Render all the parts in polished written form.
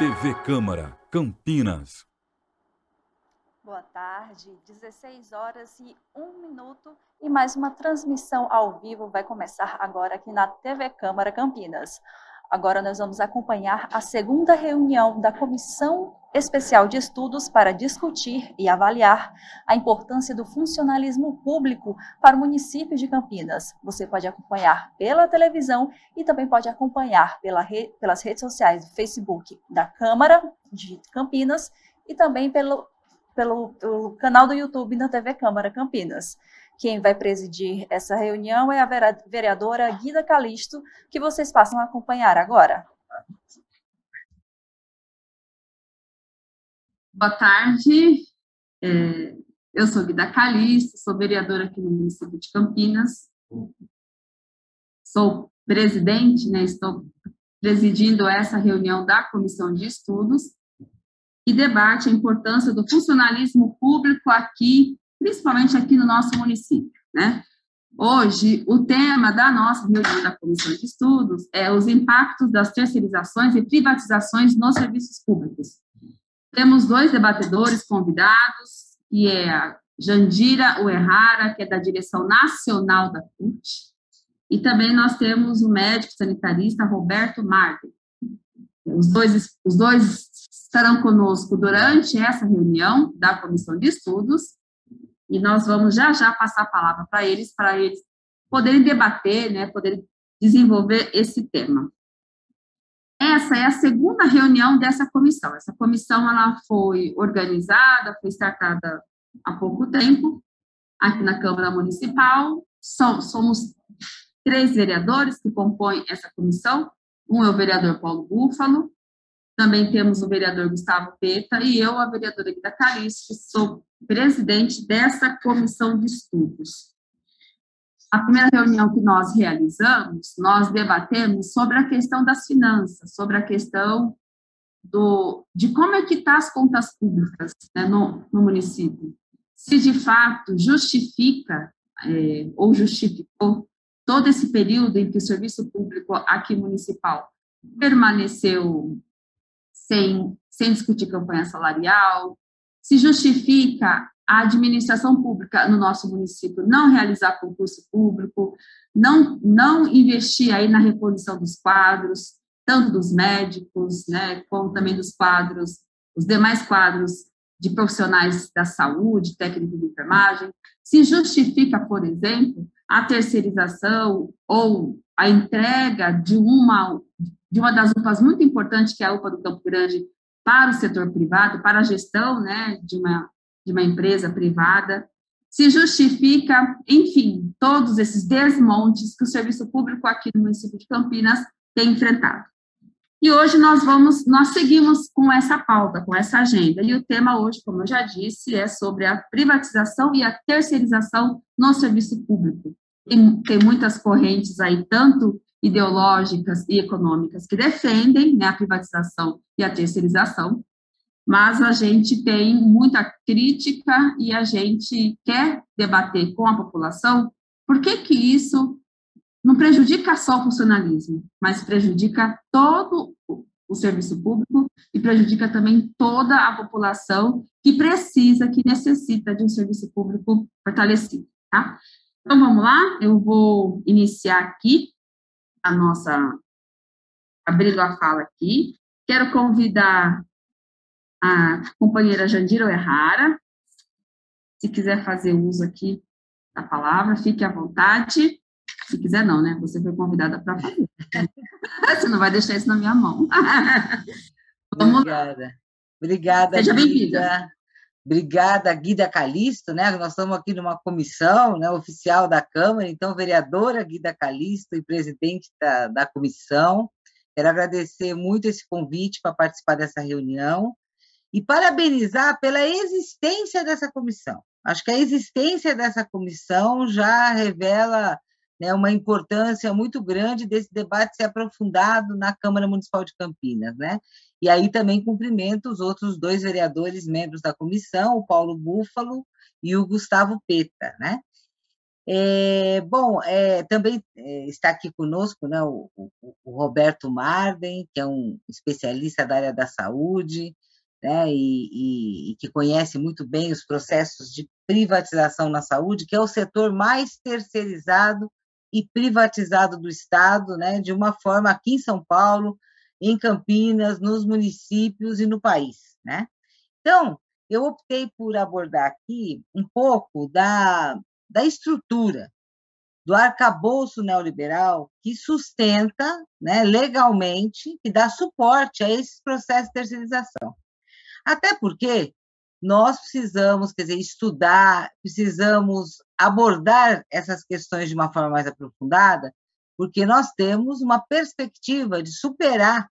TV Câmara, Campinas. Boa tarde, 16h01 e mais uma transmissão ao vivo vai começar agora aqui na TV Câmara Campinas. Agora nós vamos acompanhar a segunda reunião da Comissão Especial de Estudos para discutir e avaliar a importância do funcionalismo público para o município de Campinas. Você pode acompanhar pela televisão e também pode acompanhar pelas redes sociais do Facebook da Câmara de Campinas e também pelo canal do YouTube da TV Câmara Campinas. Quem vai presidir essa reunião é a vereadora Guida Calisto, que vocês passam a acompanhar agora. Boa tarde, eu sou Guida Calisto, sou vereadora aqui no município de Campinas, sou presidente, estou presidindo essa reunião da Comissão de Estudos, que debate a importância do funcionalismo público aqui, principalmente aqui no nosso município, Hoje, o tema da nossa reunião da Comissão de Estudos é os impactos das terceirizações e privatizações nos serviços públicos. Temos dois debatedores convidados, que é a Jandira Uehara, que é da direção nacional da CUT, e também nós temos o médico sanitarista Roberto Marden. Os dois estarão conosco durante essa reunião da Comissão de Estudos, e nós vamos já passar a palavra para eles poderem debater, poderem desenvolver esse tema. Essa é a segunda reunião dessa comissão. Essa comissão ela foi organizada, foi startada há pouco tempo, aqui na Câmara Municipal. Somos 3 vereadores que compõem essa comissão. Um é o vereador Paulo Búfalo, também temos o vereador Gustavo Peta e eu, a vereadora Guida Calisto, que sou presidente dessa comissão de estudos. A primeira reunião que nós realizamos, nós debatemos sobre a questão das finanças, sobre a questão de como é que estão as contas públicas no município. Se, de fato, justifica ou justificou todo esse período em que o serviço público aqui municipal permaneceu sem discutir campanha salarial, se justifica a administração pública no nosso município não realizar concurso público, não investir aí na reposição dos quadros, tanto dos médicos, como também dos quadros, os demais quadros de profissionais da saúde, técnicos de enfermagem, se justifica, por exemplo, a terceirização ou a entrega de uma das UPAs muito importantes, que é a UPA do Campo Grande, para o setor privado, para a gestão de uma empresa privada, se justifica, enfim, todos esses desmontes que o serviço público aqui no município de Campinas tem enfrentado. E hoje nós seguimos com essa pauta, com essa agenda, e o tema hoje, como eu já disse, é sobre a privatização e a terceirização no serviço público. Tem muitas correntes aí, tanto ideológicas e econômicas, que defendem a privatização e a terceirização, mas a gente tem muita crítica e a gente quer debater com a população por que isso não prejudica só o funcionalismo, mas prejudica todo o serviço público e prejudica também toda a população que necessita de um serviço público fortalecido, tá? Então, vamos lá, eu vou iniciar aqui abrindo a fala aqui. Quero convidar a companheira Jandira Uehara, se quiser fazer uso aqui da palavra, fique à vontade. Se quiser não, Você foi convidada para fazer. Você não vai deixar isso na minha mão. Vamos Obrigada. Lá. Obrigada, seja bem-vinda. Obrigada, Guida Calisto, Nós estamos aqui numa comissão, oficial da Câmara, então, vereadora Guida Calisto e presidente da comissão. Quero agradecer muito esse convite para participar dessa reunião e parabenizar pela existência dessa comissão. Acho que a existência dessa comissão já revela uma importância muito grande desse debate ser aprofundado na Câmara Municipal de Campinas, E aí também cumprimento os outros 2 vereadores membros da comissão, o Paulo Búfalo e o Gustavo Peta, Bom, também está aqui conosco, né, o Roberto Marden, que é um especialista da área da saúde, né, e que conhece muito bem os processos de privatização na saúde, que é o setor mais terceirizado e privatizado do Estado, né, de uma forma aqui em São Paulo, em Campinas, nos municípios e no país, né? Então, eu optei por abordar aqui um pouco da estrutura do arcabouço neoliberal que sustenta, né, legalmente, que dá suporte a esses processos de terceirização. Até porque nós precisamos, quer dizer, estudar, precisamos abordar essas questões de uma forma mais aprofundada, porque nós temos uma perspectiva de superar,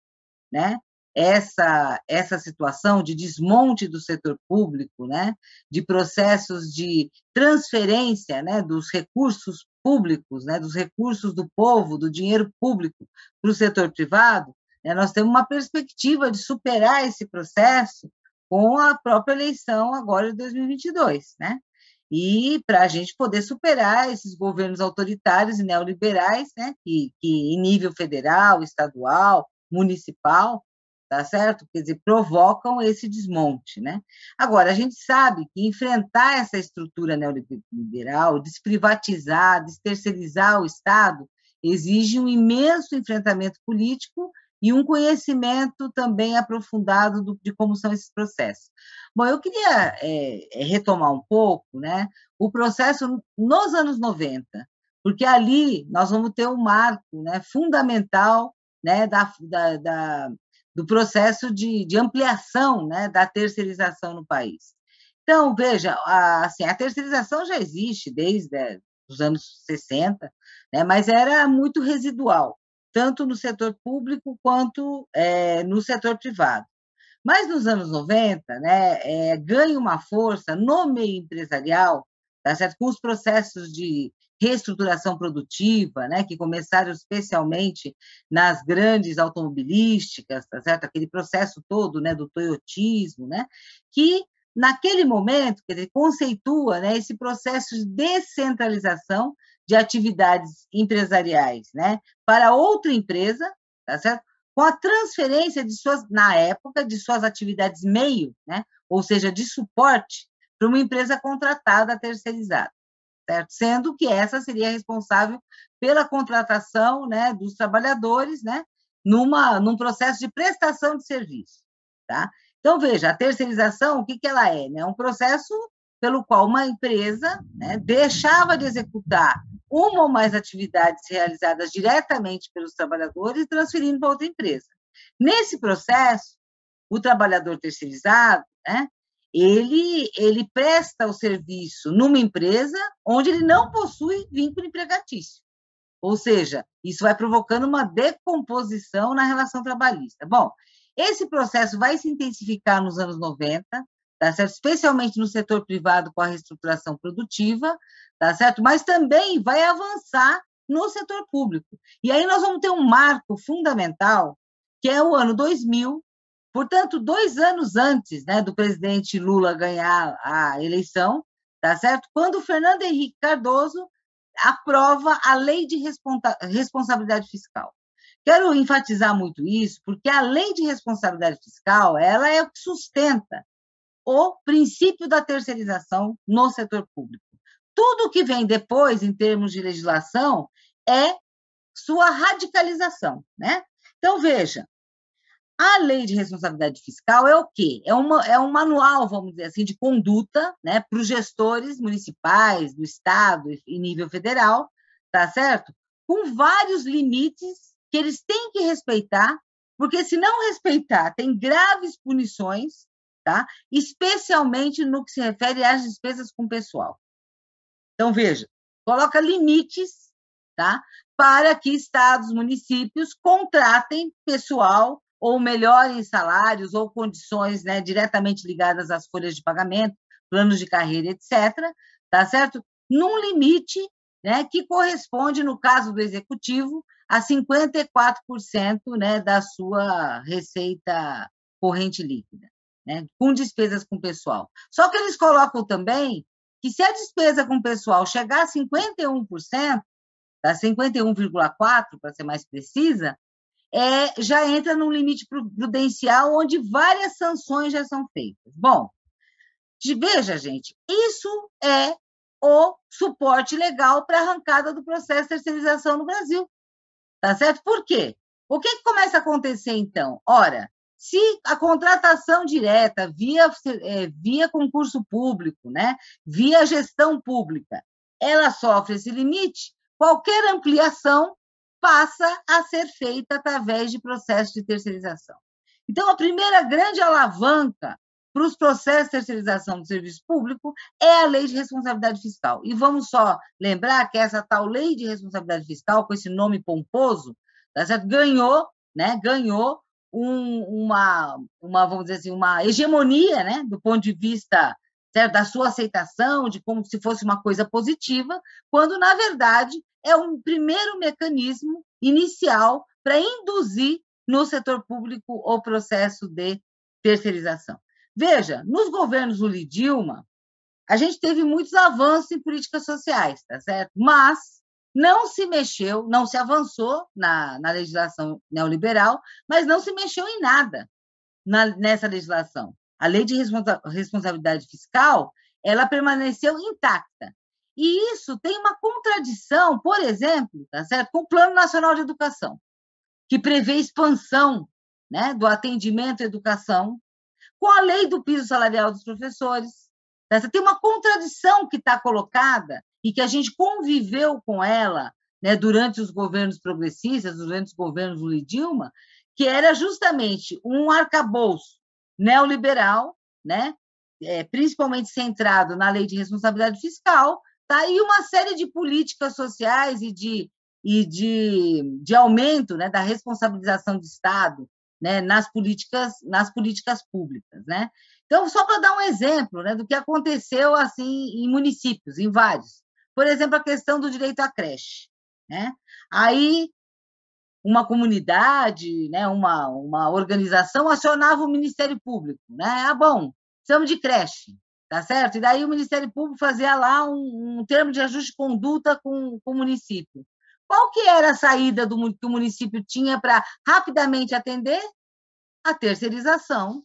né, essa situação de desmonte do setor público, né, de processos de transferência, né, dos recursos públicos, né, dos recursos do povo, do dinheiro público para o setor privado, né, nós temos uma perspectiva de superar esse processo com a própria eleição agora de 2022, né? E para a gente poder superar esses governos autoritários e neoliberais, né, que em nível federal, estadual, municipal, tá certo? Quer dizer, provocam esse desmonte, né? Agora, a gente sabe que enfrentar essa estrutura neoliberal, desprivatizar, desterceirizar o Estado, exige um imenso enfrentamento político e um conhecimento também aprofundado de como são esses processos. Bom, eu queria retomar um pouco, né, o processo nos anos 90, porque ali nós vamos ter um marco, né, fundamental, né, do processo de ampliação, né, da terceirização no país. Então, veja, assim, a terceirização já existe desde os anos 60, né, mas era muito residual, tanto no setor público quanto no setor privado. Mas nos anos 90, né, ganha uma força no meio empresarial, tá certo? Com os processos de reestruturação produtiva, né, que começaram especialmente nas grandes automobilísticas, tá certo? Aquele processo todo, né, do toyotismo, né, que naquele momento, quer dizer, conceitua, né, esse processo de descentralização de atividades empresariais, né, para outra empresa, tá certo? Com a transferência na época, de suas atividades meio, né, ou seja, de suporte, para uma empresa contratada terceirizada, certo? Sendo que essa seria responsável pela contratação, né, dos trabalhadores, né, num processo de prestação de serviço, tá? Então, veja, a terceirização, o que ela é? É um processo pelo qual uma empresa, né, deixava de executar uma ou mais atividades realizadas diretamente pelos trabalhadores e transferindo para outra empresa. Nesse processo, o trabalhador terceirizado, né, ele presta o serviço numa empresa onde ele não possui vínculo empregatício. Ou seja, isso vai provocando uma decomposição na relação trabalhista. Bom, esse processo vai se intensificar nos anos 90, tá certo? Especialmente no setor privado com a reestruturação produtiva, tá certo? Mas também vai avançar no setor público. E aí nós vamos ter um marco fundamental, que é o ano 2000, portanto, 2 anos antes, né, do presidente Lula ganhar a eleição, tá certo? Quando o Fernando Henrique Cardoso aprova a Lei de Responsabilidade Fiscal. Quero enfatizar muito isso, porque a Lei de Responsabilidade Fiscal, ela é o que sustenta o princípio da terceirização no setor público. Tudo que vem depois, em termos de legislação, é sua radicalização, né? Então, veja, a Lei de Responsabilidade Fiscal é o quê? É um manual, vamos dizer assim, de conduta, né, para os gestores municipais, do Estado e nível federal, tá certo? Com vários limites que eles têm que respeitar, porque se não respeitar, tem graves punições, tá? Especialmente no que se refere às despesas com pessoal. Então, veja, coloca limites, tá? Para que estados, municípios contratem pessoal ou melhorem salários ou condições, né, diretamente ligadas às folhas de pagamento, planos de carreira, etc., tá certo? Num limite, né, que corresponde, no caso do executivo, a 54%, né, da sua receita corrente líquida, né, com despesas com pessoal. Só que eles colocam também que se a despesa com o pessoal chegar a 51%, tá? 51,4%, para ser mais precisa, já entra num limite prudencial onde várias sanções já são feitas. Bom, veja, gente, isso é o suporte legal para a arrancada do processo de terceirização no Brasil. Tá certo? Por quê? O que começa a acontecer, então? Ora, se a contratação direta via concurso público, né, via gestão pública, ela sofre esse limite, qualquer ampliação passa a ser feita através de processo de terceirização. Então, a primeira grande alavanca para os processos de terceirização do serviço público é a lei de responsabilidade fiscal. E vamos só lembrar que essa tal lei de responsabilidade fiscal, com esse nome pomposo, tá certo? Ganhou vamos dizer assim, uma hegemonia, né, do ponto de vista, certo, da sua aceitação, de como se fosse uma coisa positiva, quando, na verdade, é um primeiro mecanismo inicial para induzir no setor público o processo de terceirização. Veja, nos governos Lula e Dilma, a gente teve muitos avanços em políticas sociais, tá certo? Mas não se mexeu, não se avançou na legislação neoliberal, mas não se mexeu em nada nessa legislação. A lei de responsabilidade fiscal, ela permaneceu intacta. E isso tem uma contradição, por exemplo, tá certo? Com o Plano Nacional de Educação, que prevê expansão, né, do atendimento à educação, com a lei do piso salarial dos professores. Tem uma contradição que está colocada e que a gente conviveu com ela, né, durante os governos progressistas, durante os governos Lula e Dilma, que era justamente um arcabouço neoliberal, né, principalmente centrado na lei de responsabilidade fiscal, tá, e uma série de políticas sociais e de aumento, né, da responsabilização do Estado, né, nas políticas públicas, né? Então, só para dar um exemplo, né, do que aconteceu assim em municípios, em vários. Por exemplo, a questão do direito à creche, né? Aí uma comunidade, né, uma organização acionava o Ministério Público, né? Bom, precisamos de creche, tá certo? E daí o Ministério Público fazia lá um termo de ajuste de conduta com o município. Qual que era a saída que o município tinha para rapidamente atender? A terceirização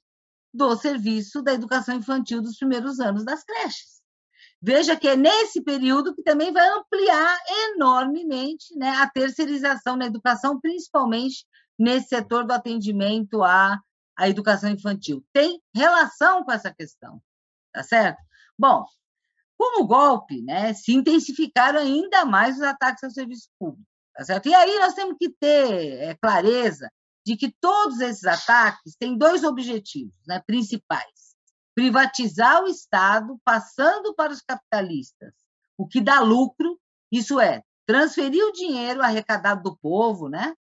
do serviço da educação infantil dos primeiros anos das creches. Veja que é nesse período que também vai ampliar enormemente, né, a terceirização na educação, principalmente nesse setor do atendimento à educação infantil. Tem relação com essa questão, tá certo? Bom, com o golpe, né, se intensificaram ainda mais os ataques ao serviço público, tá certo? E aí nós temos que ter clareza de que todos esses ataques têm dois objetivos, né, principais: privatizar o Estado, passando para os capitalistas o que dá lucro, isso é, transferir o dinheiro arrecadado do povo, né,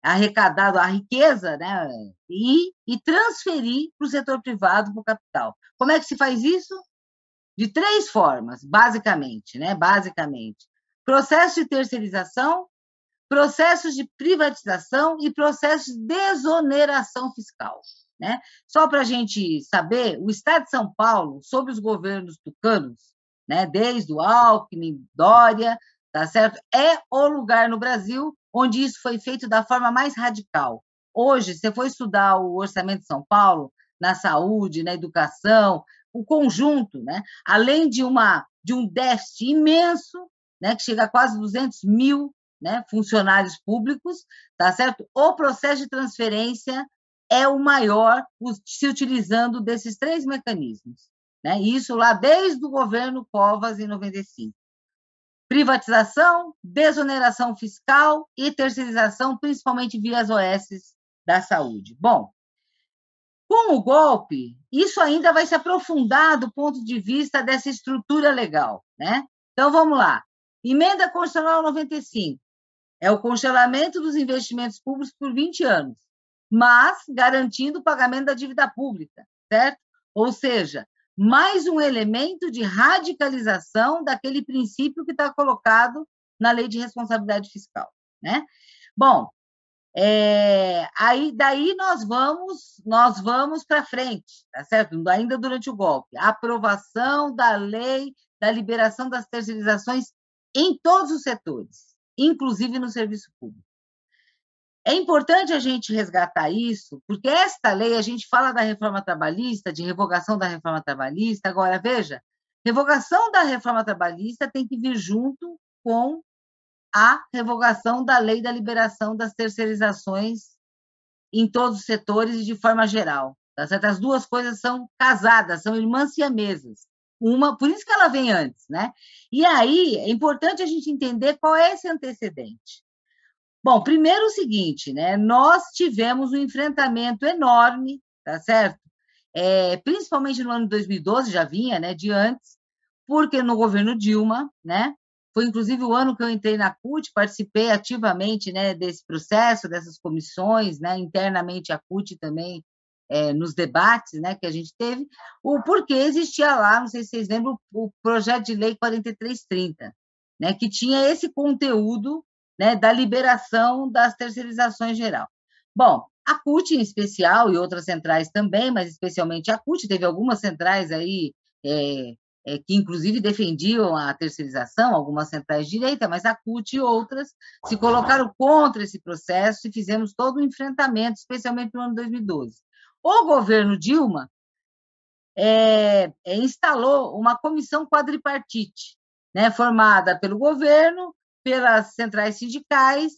arrecadado a riqueza, né, e transferir para o setor privado, para o capital. Como é que se faz isso? De três formas, basicamente, né? Basicamente, processo de terceirização, processos de privatização e processos de desoneração fiscal, né? Só para a gente saber, o Estado de São Paulo, sob os governos tucanos, né, desde o Alckmin, Dória, tá certo? É o lugar no Brasil onde isso foi feito da forma mais radical. Hoje, se você for estudar o orçamento de São Paulo, na saúde, na educação, o conjunto, né? Além de um déficit imenso, né, que chega a quase 200 mil, né, funcionários públicos, tá certo? O processo de transferência é o maior, se utilizando desses três mecanismos, né? Isso lá desde o governo Covas, em 95. Privatização, desoneração fiscal e terceirização, principalmente via as OS da saúde. Bom, com o golpe, isso ainda vai se aprofundar do ponto de vista dessa estrutura legal, né? Então, vamos lá. Emenda Constitucional 95 é o congelamento dos investimentos públicos por 20 anos, mas garantindo o pagamento da dívida pública, certo? Ou seja, mais um elemento de radicalização daquele princípio que está colocado na Lei de Responsabilidade Fiscal, né? Bom, aí daí nós vamos para frente, tá certo? Ainda durante o golpe, a aprovação da lei da liberação das terceirizações em todos os setores, inclusive no serviço público. É importante a gente resgatar isso, porque esta lei, a gente fala da reforma trabalhista, de revogação da reforma trabalhista, agora, veja, revogação da reforma trabalhista tem que vir junto com a revogação da lei da liberação das terceirizações em todos os setores e de forma geral. Tá certo? As duas coisas são casadas, são irmãs siamesas. Por isso que ela vem antes, né? E aí é importante a gente entender qual é esse antecedente. Bom, primeiro o seguinte, né? Nós tivemos um enfrentamento enorme, tá certo? Principalmente no ano de 2012, já vinha, né, de antes, porque no governo Dilma, né, foi inclusive o ano que eu entrei na CUT, participei ativamente, né, desse processo, dessas comissões, né, internamente a CUT também, nos debates, né, que a gente teve, o porquê existia lá, não sei se vocês lembram, o projeto de lei 4330, né, que tinha esse conteúdo, né, da liberação das terceirizações geral. Bom, a CUT em especial, e outras centrais também, mas especialmente a CUT, teve algumas centrais aí que inclusive defendiam a terceirização, algumas centrais de direita, mas a CUT e outras se colocaram contra esse processo e fizemos todo um enfrentamento, especialmente no ano de 2012. O governo Dilma instalou uma comissão quadripartite, né, formada pelo governo, pelas centrais sindicais,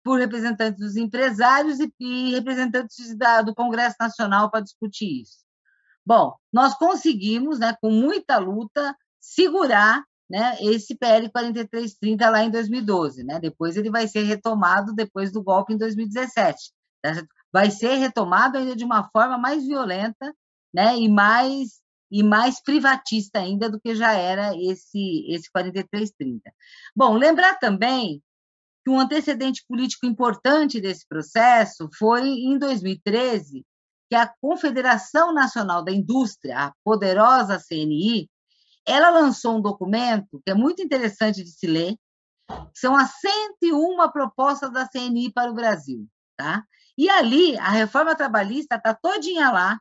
por representantes dos empresários e representantes do Congresso Nacional para discutir isso. Bom, nós conseguimos, né, com muita luta, segurar, né, esse PL 4330 lá em 2012. Né? Depois ele vai ser retomado depois do golpe em 2017. Tá? Vai ser retomado ainda de uma forma mais violenta, né, e mais privatista ainda do que já era esse 4330. Bom, lembrar também que um antecedente político importante desse processo foi em 2013, que a Confederação Nacional da Indústria, a poderosa CNI, ela lançou um documento que é muito interessante de se ler, que são as 101 propostas da CNI para o Brasil. Tá? E ali, a reforma trabalhista está todinha lá,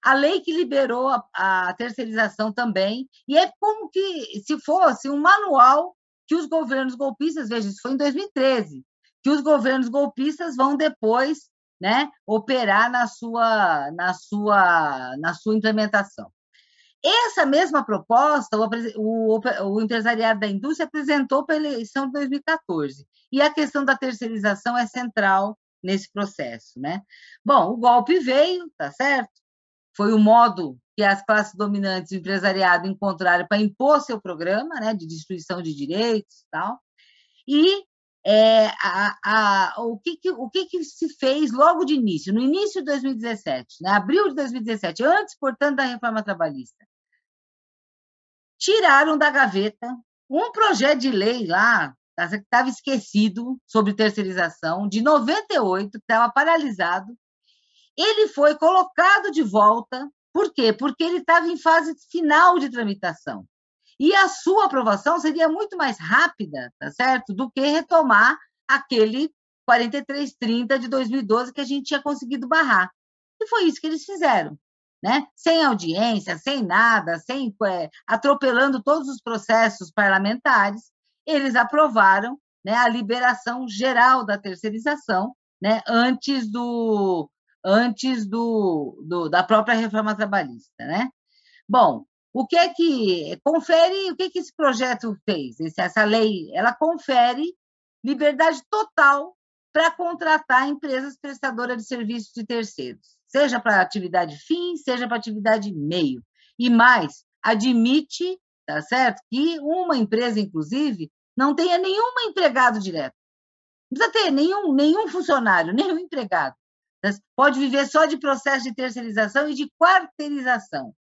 a lei que liberou a terceirização também, e é como que se fosse um manual que os governos golpistas, veja, isso foi em 2013, que os governos golpistas vão depois, né, operar na sua implementação. Essa mesma proposta, o empresariado da indústria apresentou para a eleição de 2014, e a questão da terceirização é central nesse processo. Né? Bom, o golpe veio, tá certo? Foi o modo que as classes dominantes do empresariado encontraram para impor seu programa, né, de destruição de direitos e tal. E o que se fez logo de início? No início de 2017, né, abril de 2017, antes, portanto, da reforma trabalhista, tiraram da gaveta um projeto de lei lá, que estava esquecido, sobre terceirização, de 98, que estava paralisado. Ele foi colocado de volta, por quê? Porque ele estava em fase final de tramitação. E a sua aprovação seria muito mais rápida, tá certo? Do que retomar aquele 4330 de 2012 que a gente tinha conseguido barrar. E foi isso que eles fizeram, né? Sem audiência, sem nada, atropelando todos os processos parlamentares, eles aprovaram, né, a liberação geral da terceirização, né, antes da própria reforma trabalhista, né? Bom, o que esse projeto fez? Essa lei, ela confere liberdade total para contratar empresas prestadoras de serviços de terceiros, seja para atividade fim, seja para atividade meio. E mais, admite, tá certo, que uma empresa, inclusive, não tenha nenhum empregado direto. Não precisa ter nenhum funcionário, nenhum empregado. Pode viver só de processo de terceirização e de quarteirização,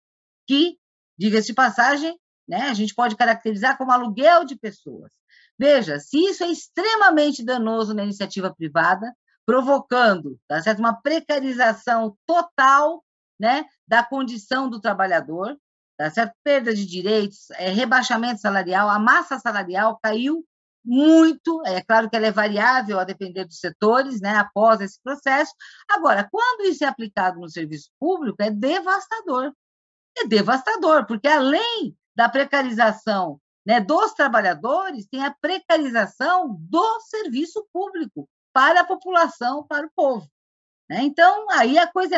que, diga-se de passagem, né, a gente pode caracterizar como aluguel de pessoas. Veja, se isso é extremamente danoso na iniciativa privada, provocando, tá certo, uma precarização total, né, da condição do trabalhador, tá certo? Perda de direitos, rebaixamento salarial, a massa salarial caiu muito, é claro que ela é variável a depender dos setores, né, após esse processo. Agora, quando isso é aplicado no serviço público, é devastador, porque além da precarização, né, dos trabalhadores, tem a precarização do serviço público para a população, para o povo, né? Então, aí a coisa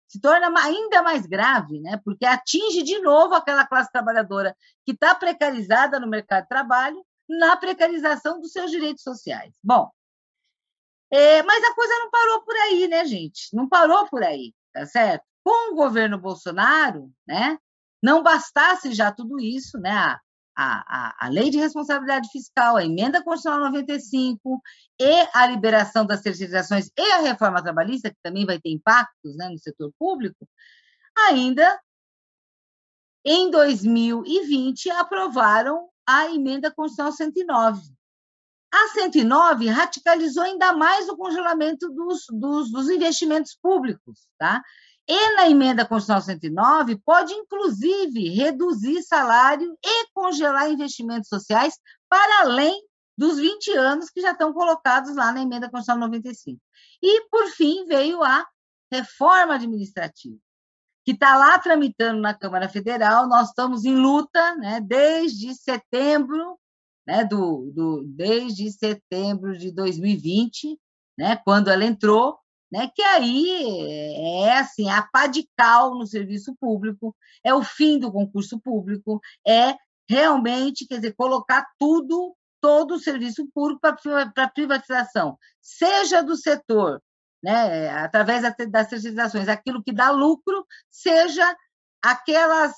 se torna ainda mais grave, né? Porque atinge de novo aquela classe trabalhadora que está precarizada no mercado de trabalho, na precarização dos seus direitos sociais. Bom, mas a coisa não parou por aí, né, gente? Não parou por aí, tá certo? Com o governo Bolsonaro, né, não bastasse já tudo isso, né, a lei de responsabilidade fiscal, a emenda constitucional 95 e a liberação das terceirizações e a reforma trabalhista, que também vai ter impactos, né, no setor público, ainda em 2020 aprovaram a emenda constitucional 109. A 109 radicalizou ainda mais o congelamento dos investimentos públicos, tá? E na emenda constitucional 109 pode, inclusive, reduzir salário e congelar investimentos sociais para além dos 20 anos que já estão colocados lá na emenda constitucional 95. E, por fim, veio a reforma administrativa, que está lá tramitando na Câmara Federal. Nós estamos em luta, né, desde setembro, né, desde setembro de 2020, né, quando ela entrou, né, que aí assim, a pá de cal no serviço público, é o fim do concurso público, é realmente, quer dizer, colocar todo o serviço público para privatização, seja do setor, né, através das terceirizações, aquilo que dá lucro, seja aquelas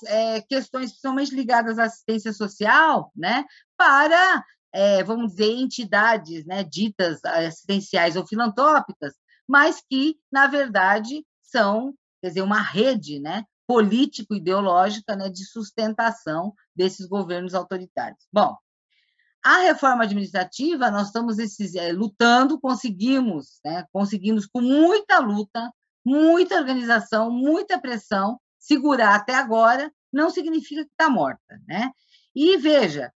questões principalmente ligadas à assistência social, né, para, vamos dizer, entidades, né, ditas assistenciais ou filantrópicas, mas que, na verdade, são, quer dizer, uma rede, né, político-ideológica, né, de sustentação desses governos autoritários. Bom, a reforma administrativa, nós estamos lutando, conseguimos com muita luta, muita organização, muita pressão, segurar até agora, não significa que está morta, né? E veja,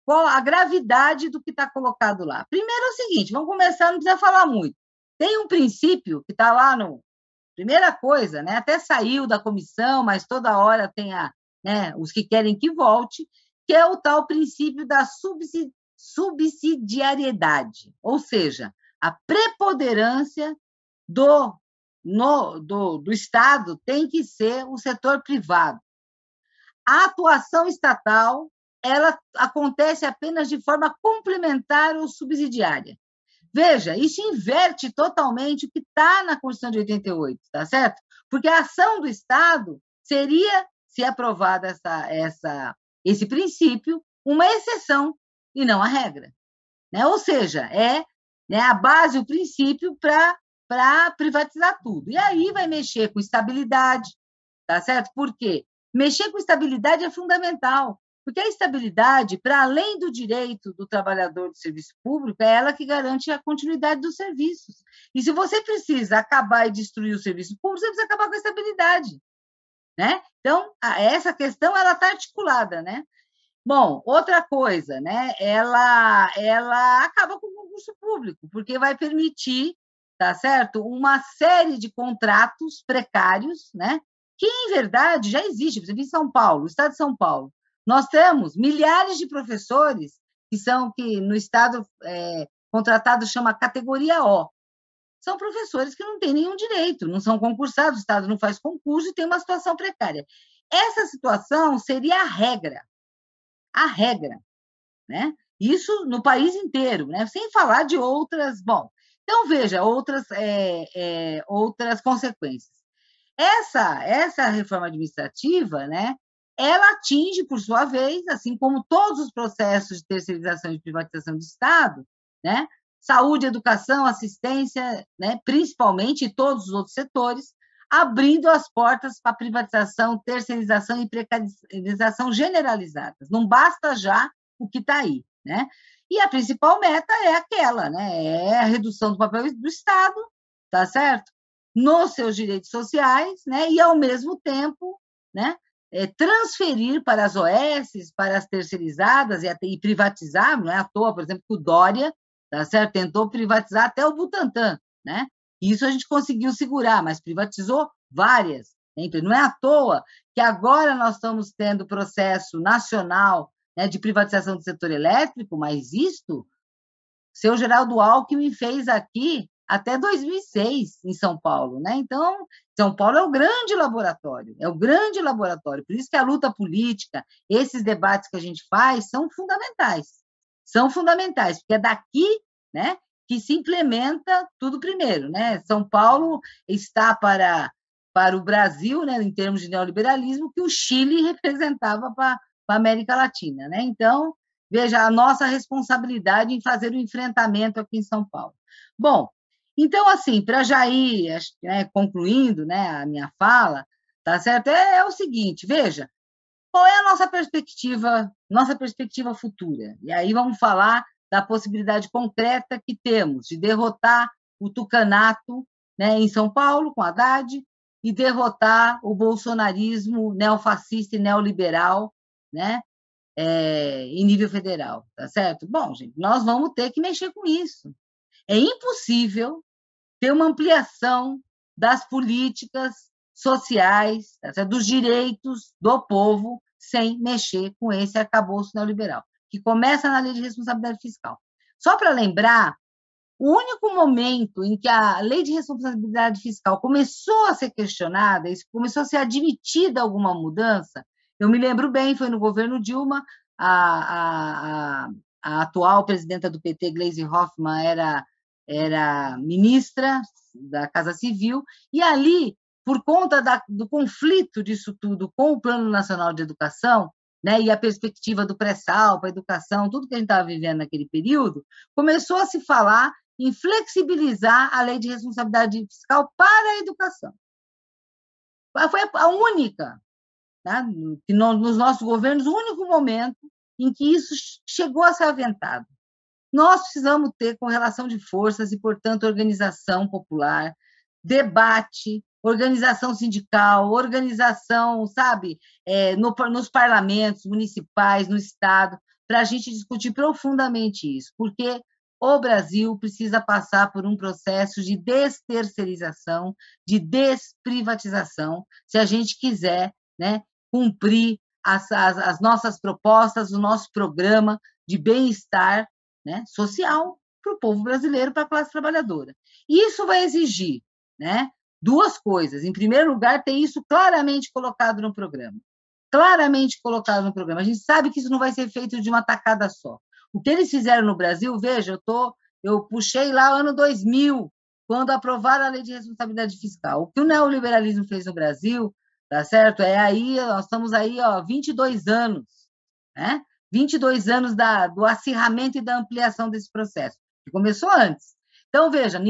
qual a gravidade do que está colocado lá. Primeiro é o seguinte, vamos começar, não precisa falar muito. Tem um princípio que está lá no... Primeira coisa, né? Até saiu da comissão, mas toda hora tem né, os que querem que volte, que é o tal princípio da subsidiariedade, ou seja, a preponderância do Estado tem que ser o setor privado. A atuação estatal, ela acontece apenas de forma complementar ou subsidiária. Veja, isso inverte totalmente o que está na Constituição de 88, tá certo? Porque a ação do Estado seria, se aprovada esse princípio, uma exceção e não a regra, né? Ou seja, né, a base, o princípio para privatizar tudo. E aí vai mexer com estabilidade, tá certo? Por quê? Mexer com estabilidade é fundamental, porque a estabilidade, para além do direito do trabalhador do serviço público, é ela que garante a continuidade dos serviços. E se você precisa acabar e destruir o serviço público, você precisa acabar com a estabilidade, né? Então, essa questão ela está articulada, né? Bom, outra coisa, né? Ela acaba com o concurso público, porque vai permitir, tá certo, uma série de contratos precários, né? Que, em verdade, já existe. Por exemplo, em São Paulo, o Estado de São Paulo, nós temos milhares de professores que no Estado contratado chama categoria O. São professores que não têm nenhum direito, não são concursados, o Estado não faz concurso e tem uma situação precária. Essa situação seria a regra, né? Isso no país inteiro, né? Sem falar de outras... Bom, então, veja, outras consequências. Essa reforma administrativa, né, ela atinge, por sua vez, assim como todos os processos de terceirização e privatização do Estado, né, saúde, educação, assistência, né, principalmente, e todos os outros setores, abrindo as portas para privatização, terceirização e precarização generalizadas. Não basta já o que está aí, né? E a principal meta é aquela, né? É a redução do papel do Estado, tá certo? Nos seus direitos sociais, né? E, ao mesmo tempo, né, transferir para as OS, para as terceirizadas e privatizar, não é à toa, por exemplo, que o Dória, tá certo? Tentou privatizar até o Butantan, né? Isso a gente conseguiu segurar, mas privatizou várias. Não é à toa que agora nós estamos tendo processo nacional, né, de privatização do setor elétrico, mas isto, seu Geraldo Alckmin fez aqui até 2006, em São Paulo, né? Então, São Paulo é o grande laboratório, por isso que a luta política, esses debates que a gente faz, são fundamentais, porque é daqui, né, que se implementa tudo primeiro, né? São Paulo está para o Brasil, né, em termos de neoliberalismo, que o Chile representava para a América Latina, né? Então, veja a nossa responsabilidade em fazer o enfrentamento aqui em São Paulo. Bom, então, assim, para já ir, né, concluindo, né, a minha fala, tá certo? É o seguinte, veja, qual é a nossa perspectiva futura? E aí vamos falar da possibilidade concreta que temos de derrotar o tucanato, né, em São Paulo, com Haddad, e derrotar o bolsonarismo neofascista e neoliberal, né, em nível federal, tá certo? Bom, gente, nós vamos ter que mexer com isso. É impossível ter uma ampliação das políticas sociais, tá certo? Dos direitos do povo, sem mexer com esse arcabouço neoliberal, que começa na Lei de Responsabilidade Fiscal. Só para lembrar, o único momento em que a Lei de Responsabilidade Fiscal começou a ser questionada, começou a ser admitida alguma mudança, eu me lembro bem, foi no governo Dilma, a atual presidenta do PT, Gleisi Hoffmann, era ministra da Casa Civil, e ali, por conta do conflito disso tudo com o Plano Nacional de Educação, né, e a perspectiva do pré-sal para a educação, tudo que a gente estava vivendo naquele período, começou a se falar em flexibilizar a Lei de Responsabilidade Fiscal para a educação. Foi a única, né, nos nossos governos, o único momento em que isso chegou a ser aventado. Nós precisamos ter correlação de forças e, portanto, organização popular, debate, organização sindical, organização, sabe, nos parlamentos municipais, no Estado, para a gente discutir profundamente isso, porque o Brasil precisa passar por um processo de desterceirização, de desprivatização, se a gente quiser, né, cumprir as nossas propostas, o nosso programa de bem-estar, né, social para o povo brasileiro, para a classe trabalhadora. Isso vai exigir, né, duas coisas. Em primeiro lugar, ter isso claramente colocado no programa. A gente sabe que isso não vai ser feito de uma tacada só. O que eles fizeram no Brasil, veja, eu puxei lá o ano 2000, quando aprovaram a Lei de Responsabilidade Fiscal. O que o neoliberalismo fez no Brasil, tá certo? Nós estamos aí, 22 anos, né? 22 anos do acirramento e da ampliação desse processo, que começou antes. Então, veja,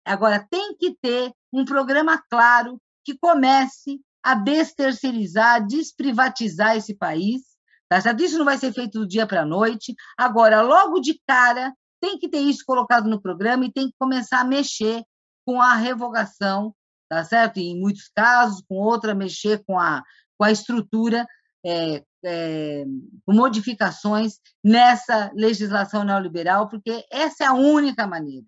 agora tem que ter um programa claro que comece a desterceirizar, desprivatizar esse país, tá certo? Isso não vai ser feito do dia para a noite. Agora, logo de cara, tem que ter isso colocado no programa e tem que começar a mexer com a revogação, tá certo? E, em muitos casos, com outra, mexer com a estrutura, com modificações nessa legislação neoliberal, porque essa é a única maneira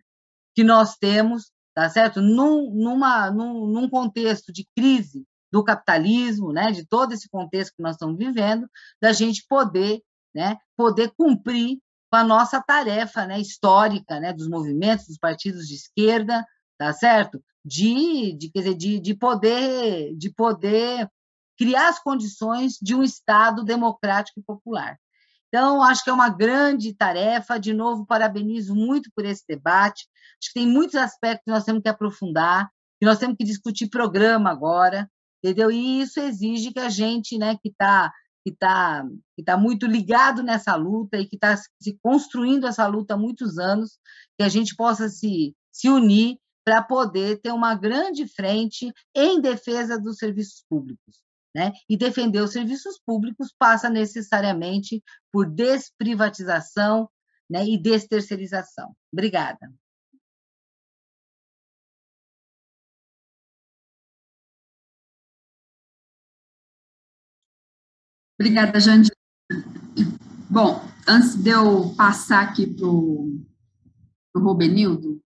que nós temos, tá certo? Num contexto de crise do capitalismo, né, de todo esse contexto que nós estamos vivendo, da gente poder cumprir com a nossa tarefa, né, histórica, né, dos movimentos, dos partidos de esquerda, tá certo? De poder criar as condições de um Estado democrático e popular. Então, acho que é uma grande tarefa. De novo, parabenizo muito por esse debate. Acho que tem muitos aspectos que nós temos que aprofundar, que nós temos que discutir programa agora, entendeu? E isso exige que a gente, né, que tá muito ligado nessa luta e que está se construindo essa luta há muitos anos, que a gente possa se unir para poder ter uma grande frente em defesa dos serviços públicos, né? E defender os serviços públicos passa necessariamente por desprivatização, né, e desterceirização. Obrigada. Obrigada, Jandira. Bom, antes de eu passar aqui para o Robenildo,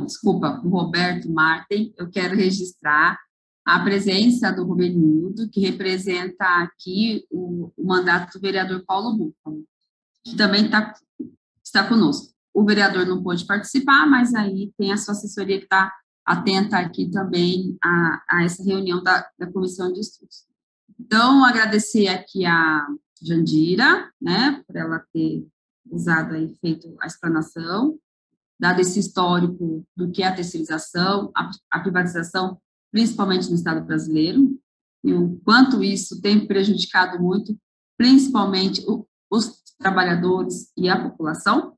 desculpa, o Roberto Marten, eu quero registrar a presença do Rubenildo, que representa aqui o mandato do vereador Paulo Búfalo, que também está conosco. O vereador não pôde participar, mas aí tem a sua assessoria que está atenta aqui também a essa reunião da comissão de estudos. Então, agradecer aqui a Jandira, né, por ela ter usado aí, feito a explanação, dado esse histórico do que é a terceirização, a privatização, principalmente no Estado brasileiro, e o quanto isso tem prejudicado muito, principalmente os trabalhadores e a população.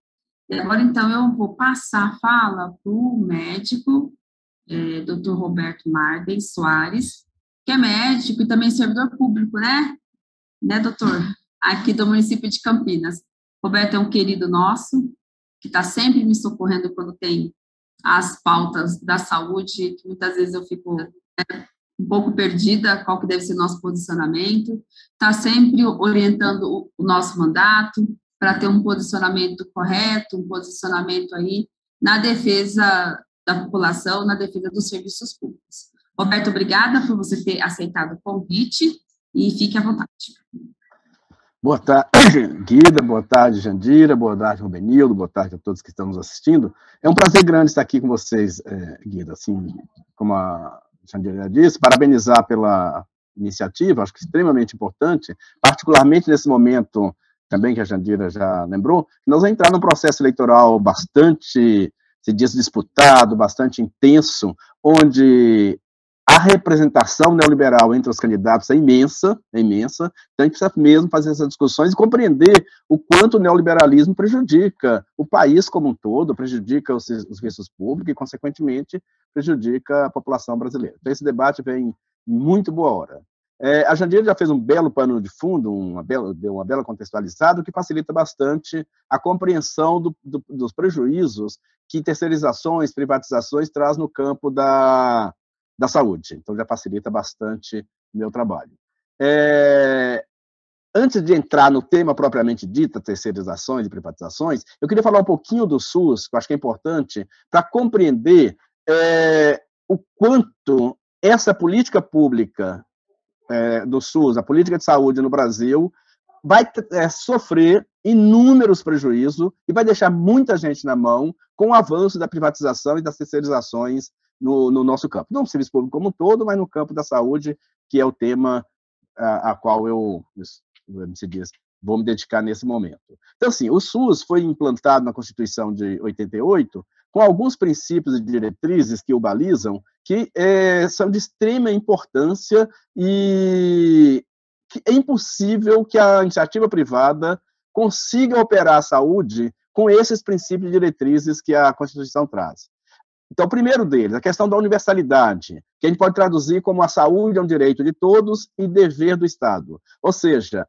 E agora, então, eu vou passar a fala para o médico, Dr. Roberto Marden Soares, que é médico e também servidor público, né, doutor? Aqui do município de Campinas. Roberto é um querido nosso, que está sempre me socorrendo quando tem as pautas da saúde, que muitas vezes eu fico um pouco perdida, qual que deve ser o nosso posicionamento, está sempre orientando o nosso mandato para ter um posicionamento correto, um posicionamento aí na defesa da população, na defesa dos serviços públicos. Roberto, obrigada por você ter aceitado o convite e fique à vontade. Boa tarde, Guida, boa tarde, Jandira, boa tarde, Rubenildo, boa tarde a todos que estão nos assistindo. É um prazer grande estar aqui com vocês, Guida, assim, como a Jandira disse, parabenizar pela iniciativa, acho que extremamente importante, particularmente nesse momento, também que a Jandira já lembrou, nós vamos entrar num processo eleitoral bastante, se diz, disputado, bastante intenso, onde a representação neoliberal entre os candidatos é imensa, então a gente precisa mesmo fazer essas discussões e compreender o quanto o neoliberalismo prejudica o país como um todo, prejudica os serviços públicos e, consequentemente, prejudica a população brasileira. Então, esse debate vem em muito boa hora. A Jandira já fez um belo pano de fundo, deu uma bela contextualizada, o que facilita bastante a compreensão dos prejuízos que terceirizações, privatizações traz no campo da saúde. Então, já facilita bastante o meu trabalho. Antes de entrar no tema propriamente dito, terceirizações e privatizações, eu queria falar um pouquinho do SUS, que eu acho que é importante, para compreender o quanto essa política pública do SUS, a política de saúde no Brasil, vai sofrer inúmeros prejuízos e vai deixar muita gente na mão com o avanço da privatização e das terceirizações no nosso campo. Não no serviço público como um todo, mas no campo da saúde, que é o tema a qual eu vou me dedicar nesse momento. Então, assim, o SUS foi implantado na Constituição de 88, com alguns princípios e diretrizes que o balizam, que são de extrema importância e que é impossível que a iniciativa privada consiga operar a saúde com esses princípios e diretrizes que a Constituição traz. Então, o primeiro deles, a questão da universalidade, que a gente pode traduzir como a saúde é um direito de todos e dever do Estado. Ou seja,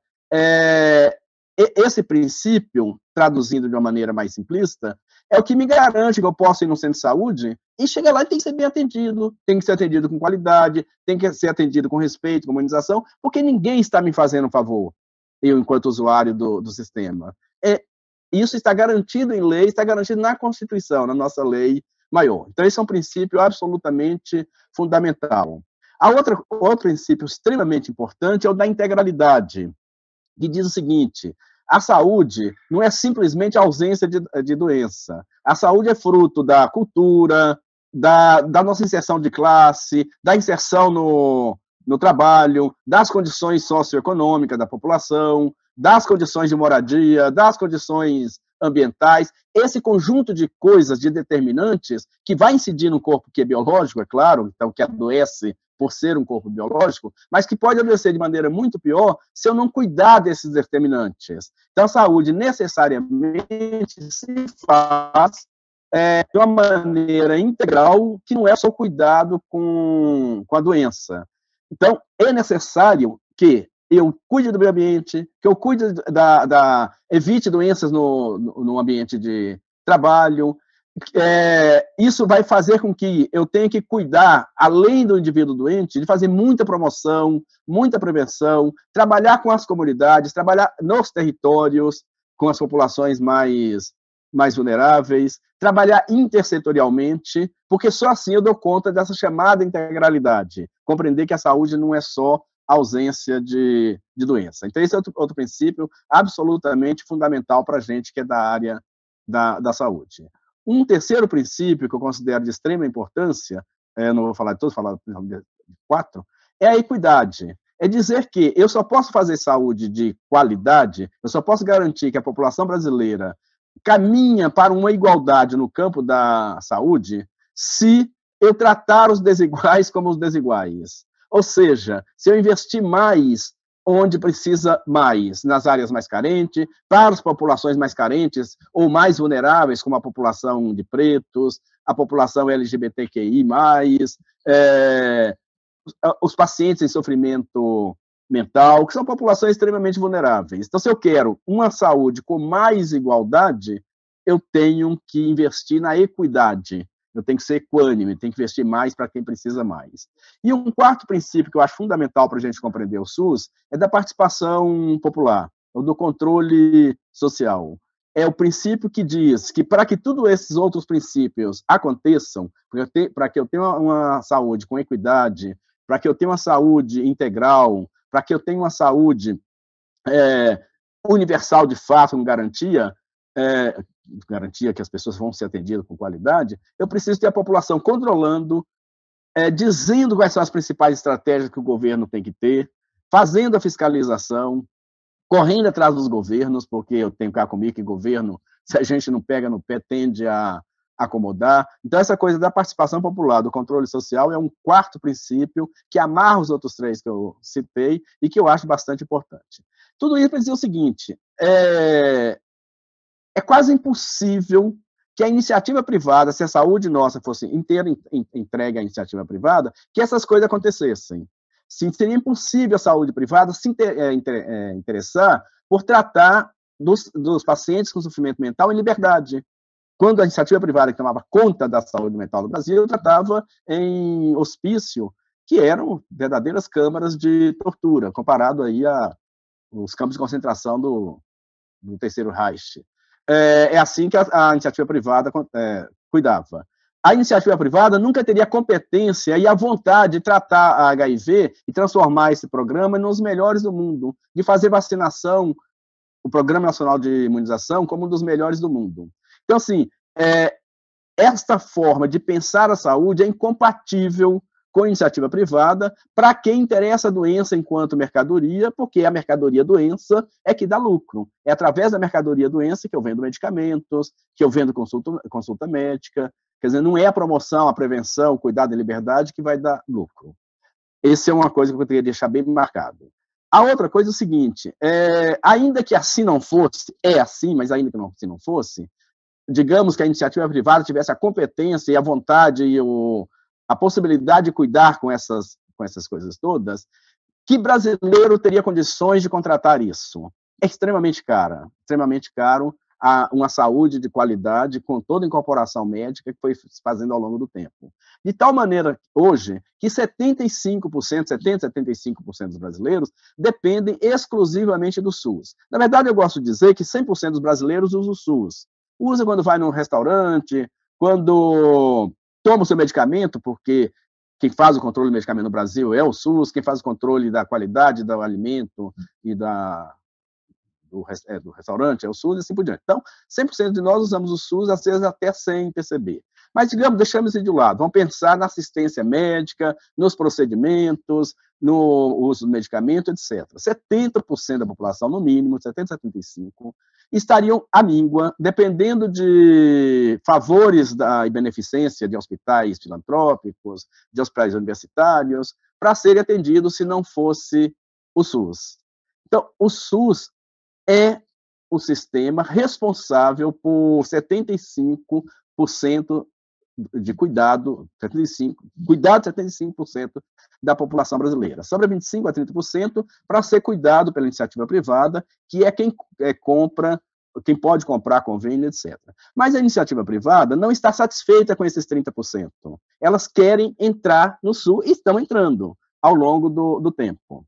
esse princípio, traduzindo de uma maneira mais simplista, é o que me garante que eu posso ir no centro de saúde e chegar lá e tem que ser bem atendido, tem que ser atendido com qualidade, tem que ser atendido com respeito, com humanização, porque ninguém está me fazendo um favor, eu enquanto usuário do sistema. Isso está garantido em lei, está garantido na Constituição, na nossa lei maior. Então, esse é um princípio absolutamente fundamental. Outro princípio extremamente importante é o da integralidade, que diz o seguinte: a saúde não é simplesmente a ausência de doença. A saúde é fruto da cultura, da nossa inserção de classe, da inserção no trabalho, das condições socioeconômicas da população, das condições de moradia, das condições ambientais, esse conjunto de coisas, de determinantes, que vai incidir no corpo que é biológico, é claro, então que adoece por ser um corpo biológico, mas que pode adoecer de maneira muito pior se eu não cuidar desses determinantes. Então, a saúde necessariamente se faz de uma maneira integral, que não é só cuidado com a doença. Então, é necessário que eu cuide do meio ambiente, que eu cuide evite doenças no ambiente de trabalho. Isso vai fazer com que eu tenha que cuidar, além do indivíduo doente, de fazer muita promoção, muita prevenção, trabalhar com as comunidades, trabalhar nos territórios, com as populações mais mais vulneráveis, trabalhar intersetorialmente, porque só assim eu dou conta dessa chamada integralidade, compreender que a saúde não é só ausência de doença. Então, esse é outro princípio absolutamente fundamental para a gente que é da área da saúde. Um terceiro princípio que eu considero de extrema importância, eu não vou falar de todos, vou falar de 4, é a equidade. É dizer que eu só posso fazer saúde de qualidade, eu só posso garantir que a população brasileira caminha para uma igualdade no campo da saúde se eu tratar os desiguais como os desiguais. Ou seja, se eu investir mais onde precisa mais, nas áreas mais carentes, para as populações mais carentes ou mais vulneráveis, como a população de pretos, a população LGBTQI+, os pacientes em sofrimento mental, que são populações extremamente vulneráveis. Então, se eu quero uma saúde com mais igualdade, eu tenho que investir na equidade. Eu tenho que ser equânime, tenho que investir mais para quem precisa mais. E um quarto princípio que eu acho fundamental para a gente compreender o SUS é da participação popular, ou do controle social. É o princípio que diz que para que todos esses outros princípios aconteçam, para que eu tenha uma saúde com equidade, para que eu tenha uma saúde integral, para que eu tenha uma saúde universal de fato, com garantia que as pessoas vão ser atendidas com qualidade, eu preciso ter a população controlando, dizendo quais são as principais estratégias que o governo tem que ter, fazendo a fiscalização, correndo atrás dos governos, porque eu tenho cá comigo que governo, se a gente não pega no pé, tende a acomodar. Então, essa coisa da participação popular, do controle social, é um quarto princípio que amarra os outros 3 que eu citei e que eu acho bastante importante. Tudo isso para dizer o seguinte, é quase impossível que a iniciativa privada, se a saúde nossa fosse inteira entregue à iniciativa privada, que essas coisas acontecessem. Seria impossível a saúde privada se interessar por tratar dos pacientes com sofrimento mental em liberdade. Quando a iniciativa privada que tomava conta da saúde mental no Brasil, eu tratava em hospício, que eram verdadeiras câmaras de tortura, comparado aí aos campos de concentração do Terceiro Reich. É assim que a iniciativa privada cuidava. A iniciativa privada nunca teria a competência e a vontade de tratar a HIV e transformar esse programa nos melhores do mundo, de fazer vacinação, o Programa Nacional de Imunização, como um dos melhores do mundo. Então, assim, esta forma de pensar a saúde é incompatível com a iniciativa privada para quem interessa a doença enquanto mercadoria, porque a mercadoria-doença é que dá lucro. É através da mercadoria-doença que eu vendo medicamentos, que eu vendo consulta médica. Quer dizer, não é a promoção, a prevenção, o cuidado e liberdade que vai dar lucro. Essa é uma coisa que eu queria deixar bem marcado. A outra coisa é o seguinte, ainda que assim não fosse, é assim, mas ainda que assim não fosse, digamos que a iniciativa privada tivesse a competência e a vontade e a possibilidade de cuidar com essas coisas todas, que brasileiro teria condições de contratar isso? É extremamente caro uma saúde de qualidade com toda a incorporação médica que foi se fazendo ao longo do tempo. De tal maneira, hoje, que 75% dos brasileiros dependem exclusivamente do SUS. Na verdade, eu gosto de dizer que 100% dos brasileiros usam o SUS. Usa quando vai num restaurante, quando toma o seu medicamento, porque quem faz o controle do medicamento no Brasil é o SUS, quem faz o controle da qualidade do alimento e do restaurante é o SUS e assim por diante. Então, 100% de nós usamos o SUS, às vezes até sem perceber. Mas, digamos, deixamos isso de lado. Vamos pensar na assistência médica, nos procedimentos, no uso do medicamento, etc. 70% da população, no mínimo, 70%, 75%, estariam à míngua, dependendo de favores e beneficência de hospitais filantrópicos, de hospitais universitários, para serem atendidos se não fosse o SUS. Então, o SUS é o sistema responsável por 75% de cuidado de 75% da população brasileira. Sobra 25% a 30% para ser cuidado pela iniciativa privada, que é quem compra, quem pode comprar convênio, etc. Mas a iniciativa privada não está satisfeita com esses 30%. Elas querem entrar no SUS e estão entrando ao longo do tempo.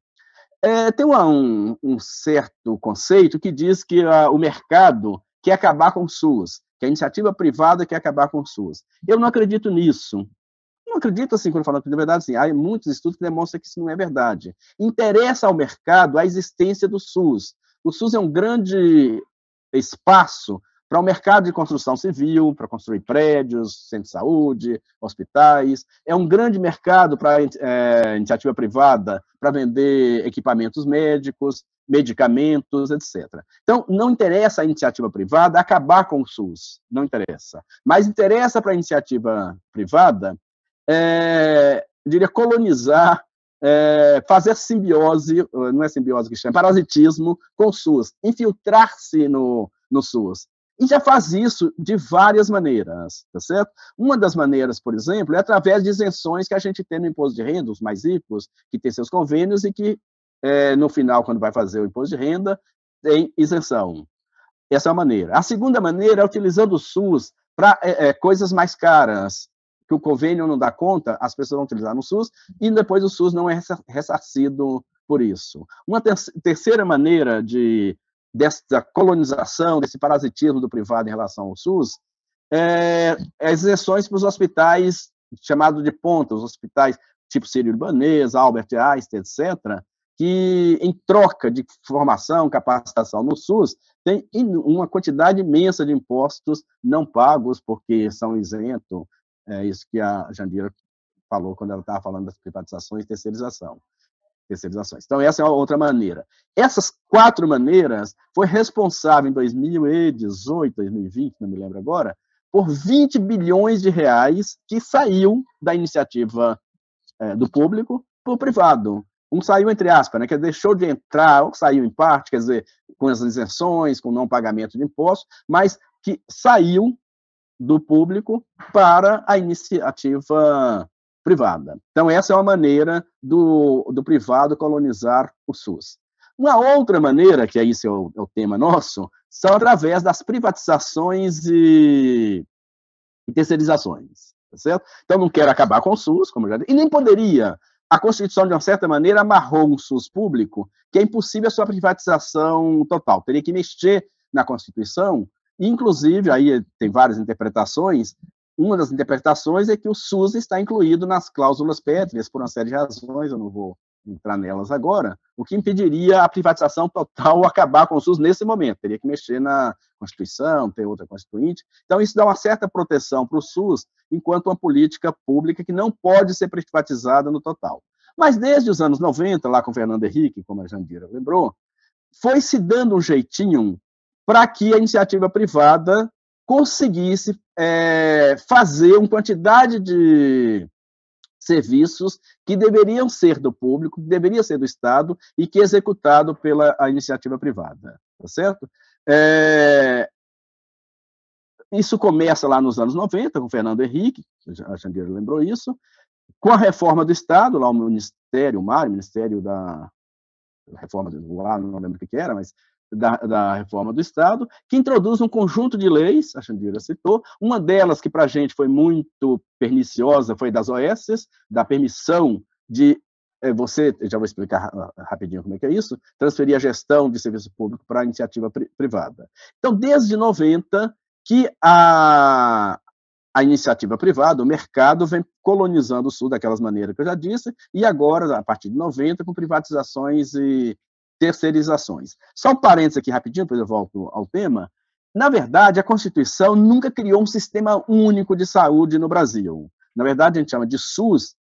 Tem um certo conceito que diz que o mercado quer acabar com o SUS. que a iniciativa privada quer acabar com o SUS. Eu não acredito nisso. Não acredito, assim, quando falando que, na verdade, assim, há muitos estudos que demonstram que isso não é verdade. Interessa ao mercado a existência do SUS. O SUS é um grande espaço para o mercado de construção civil, para construir prédios, centros de saúde, hospitais. É um grande mercado para a iniciativa privada, para vender equipamentos médicos, medicamentos, etc. Então, não interessa a iniciativa privada acabar com o SUS, não interessa. Mas interessa para a iniciativa privada, diria, colonizar, fazer simbiose, não é simbiose que chama, parasitismo com o SUS, infiltrar-se no SUS. E já faz isso de várias maneiras, tá certo? Uma das maneiras, por exemplo, é através de isenções que a gente tem no imposto de renda, os mais ricos, que têm seus convênios e que, no final, quando vai fazer o imposto de renda, tem isenção. Essa é uma maneira. A segunda maneira é utilizando o SUS para coisas mais caras, que o convênio não dá conta, as pessoas vão utilizar no SUS, e depois o SUS não é ressarcido por isso. Uma terceira maneira dessa colonização, desse parasitismo do privado em relação ao SUS, as isenções para os hospitais chamados de ponta, os hospitais tipo Sírio-Libanês, Albert Einstein, etc., que, em troca de formação, capacitação no SUS, tem uma quantidade imensa de impostos não pagos, porque são isentos. É isso que a Jandira falou quando ela estava falando das privatizações e terceirizações. Então, essa é uma outra maneira. Essas 4 maneiras foi responsável em 2018, 2020, não me lembro agora, por 20 bilhões de reais que saiu da iniciativa do público para o privado. Um saiu, entre aspas, né, que deixou de entrar, ou saiu em parte, quer dizer, com as isenções, com não pagamento de impostos, mas que saiu do público para a iniciativa privada. Então, essa é uma maneira do privado colonizar o SUS. Uma outra maneira, que esse é o tema nosso, são através das privatizações e terceirizações, tá certo? Então, não quero acabar com o SUS, como já disse, e nem poderia. A Constituição, de uma certa maneira, amarrou um SUS público, que é impossível a sua privatização total. Teria que mexer na Constituição. Inclusive, aí tem várias interpretações. Uma das interpretações é que o SUS está incluído nas cláusulas pétreas, por uma série de razões, eu não vou entrar nelas agora, o que impediria a privatização total ou acabar com o SUS nesse momento. Teria que mexer na Constituição, ter outra Constituinte. Então, isso dá uma certa proteção para o SUS, enquanto uma política pública que não pode ser privatizada no total. Mas, desde os anos 90, lá com Fernando Henrique, como a Jandira lembrou, foi se dando um jeitinho para que a iniciativa privada conseguisse fazer uma quantidade de serviços que deveriam ser do público, que deveria ser do Estado e que é executado pela iniciativa privada, tá certo? Isso começa lá nos anos 90, com Fernando Henrique, a Jandira lembrou isso, com a reforma do Estado, lá o Ministério, o Ministério da Reforma do lá, não lembro o que era, mas da reforma do Estado, que introduz um conjunto de leis, a Jandira citou, uma delas que para a gente foi muito perniciosa foi das OS, da permissão de já vou explicar rapidinho como é que é isso, transferir a gestão de serviço público para a iniciativa privada. Então, desde 90, que a iniciativa privada, o mercado, vem colonizando o SUS daquelas maneiras que eu já disse, e agora, a partir de 90, com privatizações e terceirizações. Só um parênteses aqui rapidinho, depois eu volto ao tema. Na verdade, a Constituição nunca criou um sistema único de saúde no Brasil. Na verdade, a gente chama de SUS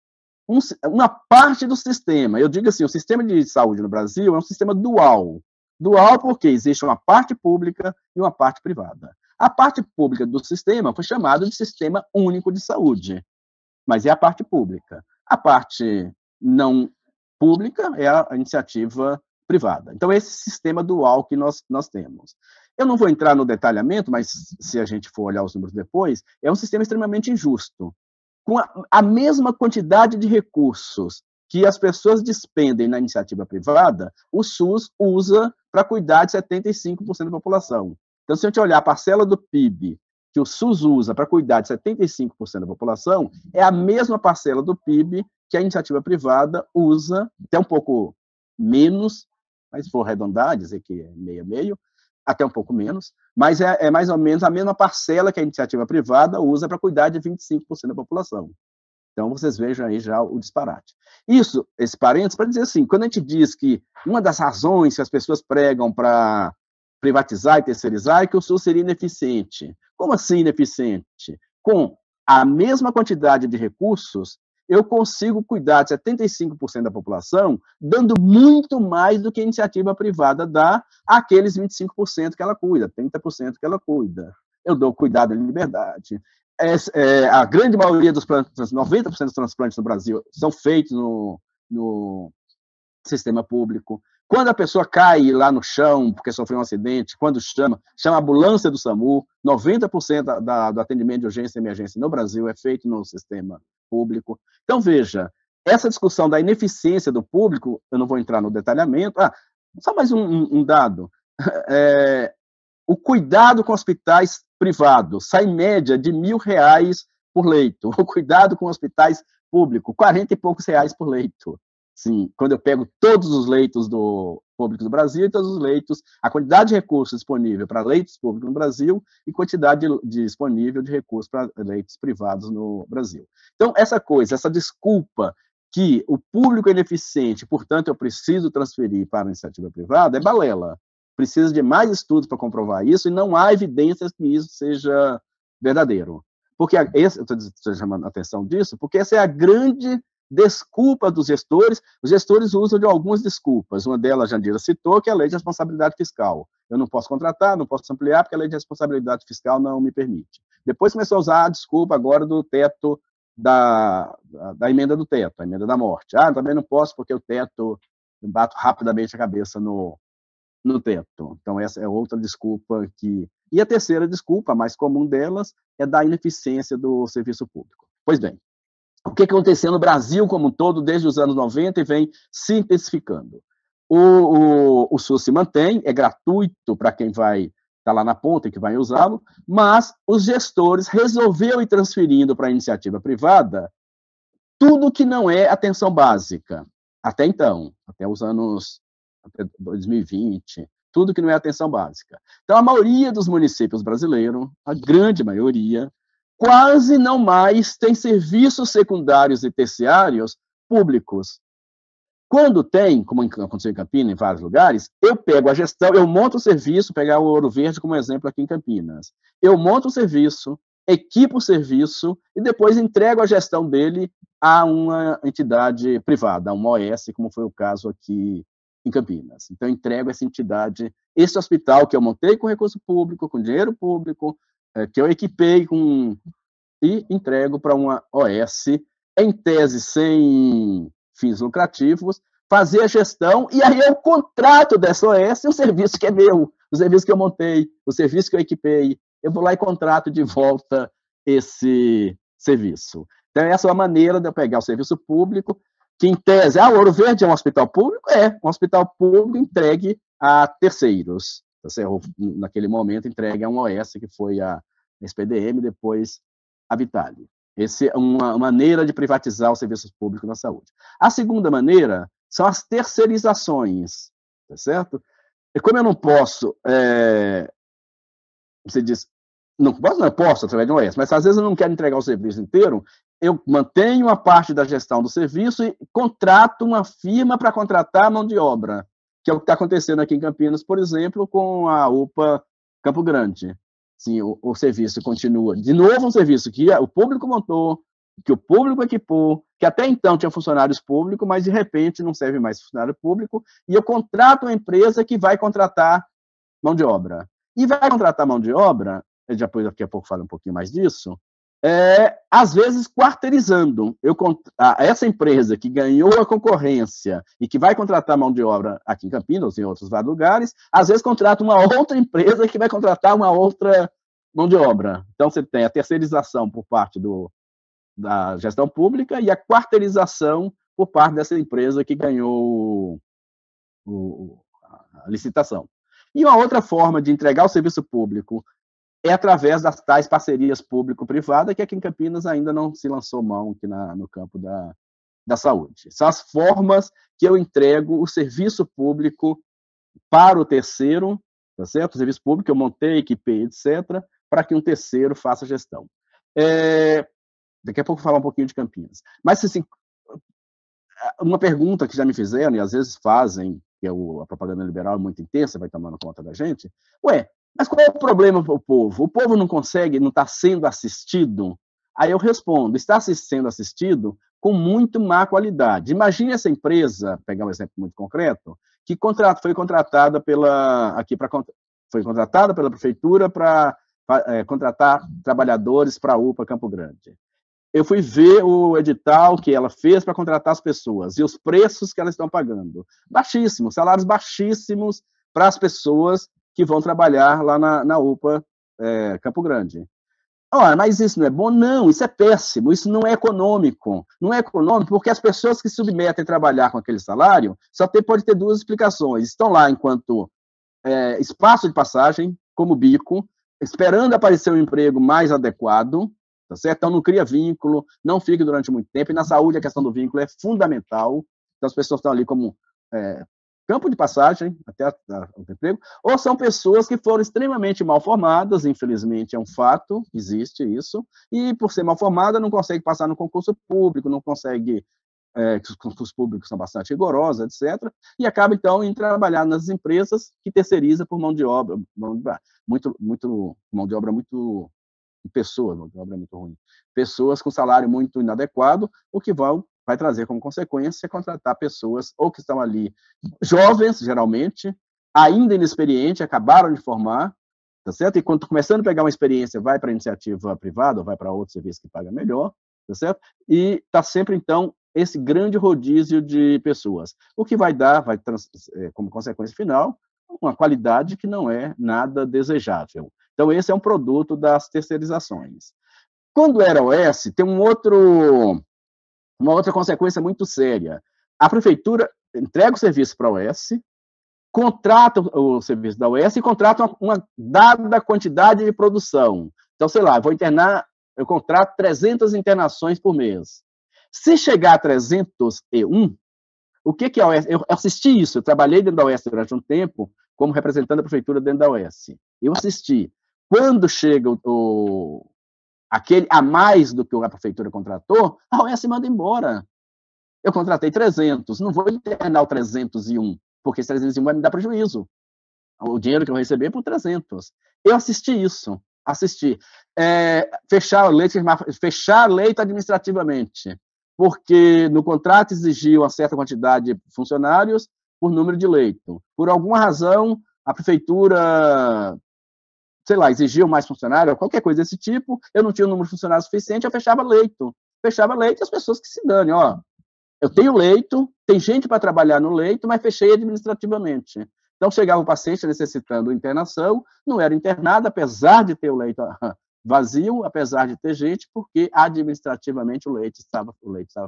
uma parte do sistema. Eu digo assim, o sistema de saúde no Brasil é um sistema dual. Dual porque existe uma parte pública e uma parte privada. A parte pública do sistema foi chamada de Sistema Único de Saúde, mas é a parte pública. A parte não pública é a iniciativa privada. Então, esse sistema dual que nós temos. Eu não vou entrar no detalhamento, mas se a gente for olhar os números depois, é um sistema extremamente injusto. Com a mesma quantidade de recursos que as pessoas despendem na iniciativa privada, o SUS usa para cuidar de 75% da população. Então, se a gente olhar a parcela do PIB que o SUS usa para cuidar de 75% da população, é a mesma parcela do PIB que a iniciativa privada usa, até um pouco menos, mas se for arredondar, dizer que é meio a meio, até um pouco menos, mas é mais ou menos a mesma parcela que a iniciativa privada usa para cuidar de 25% da população. Então, vocês vejam aí já o disparate. Isso, esse parênteses, para dizer assim, quando a gente diz que uma das razões que as pessoas pregam para privatizar e terceirizar é que o SUS seria ineficiente. Como assim ineficiente? Com a mesma quantidade de recursos, eu consigo cuidar de 75% da população, dando muito mais do que a iniciativa privada dá àqueles 25% que ela cuida, 30% que ela cuida. Eu dou cuidado em liberdade. A grande maioria dos transplantes, 90% dos transplantes no Brasil, são feitos no sistema público. Quando a pessoa cai lá no chão, porque sofreu um acidente, quando chama a ambulância do SAMU, 90% do atendimento de urgência e emergência no Brasil é feito no sistema público. Então, veja, essa discussão da ineficiência do público, eu não vou entrar no detalhamento. Só mais um dado. O cuidado com hospitais privados sai em média de R$1.000 por leito. O cuidado com hospitais públicos, 40 e poucos reais por leito. Sim, quando eu pego todos os leitos públicos do Brasil e todos os leitos, a quantidade de recursos disponível para leitos públicos no Brasil e quantidade disponível de recursos para leitos privados no Brasil. Então, essa desculpa que o público é ineficiente, portanto, eu preciso transferir para a iniciativa privada, é balela. Precisa de mais estudos para comprovar isso e não há evidências que isso seja verdadeiro. Porque eu estou chamando a atenção disso, porque essa é a grande desculpa dos gestores. Os gestores usam de algumas desculpas. Uma delas, a Jandira citou, que é a lei de responsabilidade fiscal. Eu não posso contratar, não posso ampliar, porque a lei de responsabilidade fiscal não me permite. Depois começou a usar a desculpa agora do teto, da emenda do teto, a emenda da morte. Também não posso, porque o teto, eu bato rapidamente a cabeça no teto. Então, essa é outra desculpa que... E a terceira desculpa, a mais comum delas, é da ineficiência do serviço público. Pois bem, o que aconteceu no Brasil como um todo desde os anos 90 e vem se intensificando? O SUS se mantém, é gratuito para quem vai estar lá na ponta e que vai usá-lo, mas os gestores resolveram ir transferindo para a iniciativa privada tudo que não é atenção básica. Até então, até 2020, tudo que não é atenção básica. Então, a maioria dos municípios brasileiros, a grande maioria, quase não mais tem serviços secundários e terciários públicos. Quando tem, como aconteceu em Campinas, em vários lugares, eu pego a gestão, eu monto o serviço, pegar o Ouro Verde como exemplo aqui em Campinas. Eu monto o serviço, equipo o serviço e depois entrego a gestão dele a uma entidade privada, a uma OS, como foi o caso aqui em Campinas. Então, eu entrego essa entidade, esse hospital que eu montei com recurso público, com dinheiro público, que eu equipei e entrego para uma OS, em tese sem fins lucrativos, fazer a gestão, e aí eu contrato dessa OS o serviço que é meu, o serviço que eu montei, o serviço que eu equipei, eu vou lá e contrato de volta esse serviço. Então, essa é uma maneira de eu pegar o serviço público, que em tese, o Ouro Verde é um hospital público? É, um hospital público entregue a terceiros. Naquele momento, entregue a uma OS, que foi a SPDM, depois a Vitale. Essa é uma maneira de privatizar os serviços públicos na saúde. A segunda maneira são as terceirizações, tá certo? E como eu não posso, você diz, não posso através de uma OS, mas às vezes eu não quero entregar o serviço inteiro, eu mantenho uma parte da gestão do serviço e contrato uma firma para contratar a mão de obra, que é o que está acontecendo aqui em Campinas, por exemplo, com a UPA Campo Grande. Sim, o serviço continua. De novo, um serviço que o público montou, que o público equipou, que até então tinha funcionários públicos, mas de repente não serve mais funcionário público, e eu contrato uma empresa que vai contratar mão de obra. E vai contratar mão de obra, depois daqui a pouco falo um pouquinho mais disso, às vezes quarteirizando. Essa empresa que ganhou a concorrência e que vai contratar mão de obra aqui em Campinas, em outros vários lugares, às vezes contrata uma outra empresa que vai contratar uma outra mão de obra. Então, você tem a terceirização por parte da gestão pública e a quarteirização por parte dessa empresa que ganhou a licitação. E uma outra forma de entregar o serviço público é através das tais parcerias público-privada, que aqui em Campinas ainda não se lançou mão aqui no campo da saúde. São as formas que eu entrego o serviço público para o terceiro, tá certo? O serviço público eu montei, equipei, etc., para que um terceiro faça a gestão. Daqui a pouco eu vou falar um pouquinho de Campinas. Mas, assim, uma pergunta que já me fizeram, e às vezes fazem, que a propaganda liberal é muito intensa, vai tomando conta da gente, mas qual é o problema para o povo? O povo não consegue, não está sendo assistido? Aí eu respondo, está sendo assistido com muito má qualidade. Imagine essa empresa, pegar um exemplo muito concreto, que foi contratada pela prefeitura para contratar trabalhadores para a UPA Campo Grande. Eu fui ver o edital que ela fez para contratar as pessoas e os preços que elas estão pagando. Baixíssimos, salários baixíssimos para as pessoas que vão trabalhar lá na UPA Campo Grande. Mas isso não é bom? Não, isso é péssimo, isso não é econômico. Não é econômico porque as pessoas que se submetem a trabalhar com aquele salário pode ter duas explicações. Estão lá enquanto espaço de passagem, como bico, esperando aparecer um emprego mais adequado, tá certo? Então não cria vínculo, não fica durante muito tempo, e na saúde a questão do vínculo é fundamental. Então as pessoas estão ali como campo de passagem até o emprego, ou são pessoas que foram extremamente mal formadas, infelizmente é um fato, existe isso, e por ser mal formada não consegue passar no concurso público, não consegue, os concursos públicos são bastante rigorosos, etc., e acaba então em trabalhar nas empresas que terceiriza por mão de obra muito pessoas, mão de obra muito ruim, pessoas com salário muito inadequado, o que vai trazer como consequência contratar pessoas ou que estão ali jovens, geralmente, ainda inexperientes, acabaram de formar, tá certo? E quando começando a pegar uma experiência, vai para a iniciativa privada ou vai para outro serviço que paga melhor, tá certo? E está sempre, então, esse grande rodízio de pessoas, o que vai dar, como consequência final, uma qualidade que não é nada desejável. Então, esse é um produto das terceirizações. Quando era OS, tem uma outra consequência muito séria. A prefeitura entrega o serviço para a OS, contrata o serviço da OS e contrata uma dada quantidade de produção. Então, sei lá, eu contrato 300 internações por mês. Se chegar a 301, o que é a OS? Eu assisti isso, eu trabalhei dentro da OS durante um tempo, como representante da prefeitura dentro da OS. Eu assisti. Quando chega aquele a mais do que a prefeitura contratou, a OS manda embora. Eu contratei 300, não vou internar o 301, porque esse 301 vai me dar prejuízo. O dinheiro que eu receber é por 300. Eu assisti isso. Fechar a leito administrativamente, porque no contrato exigia uma certa quantidade de funcionários por número de leito. Por alguma razão, a prefeitura, sei lá, exigiu mais funcionário, qualquer coisa desse tipo, eu não tinha o número de funcionários suficiente, eu fechava leito. Fechava leito e as pessoas que se danem, eu tenho leito, tem gente para trabalhar no leito, mas fechei administrativamente. Então, chegava o paciente necessitando internação, não era internado, apesar de ter o leito vazio, apesar de ter gente, porque administrativamente o leito estava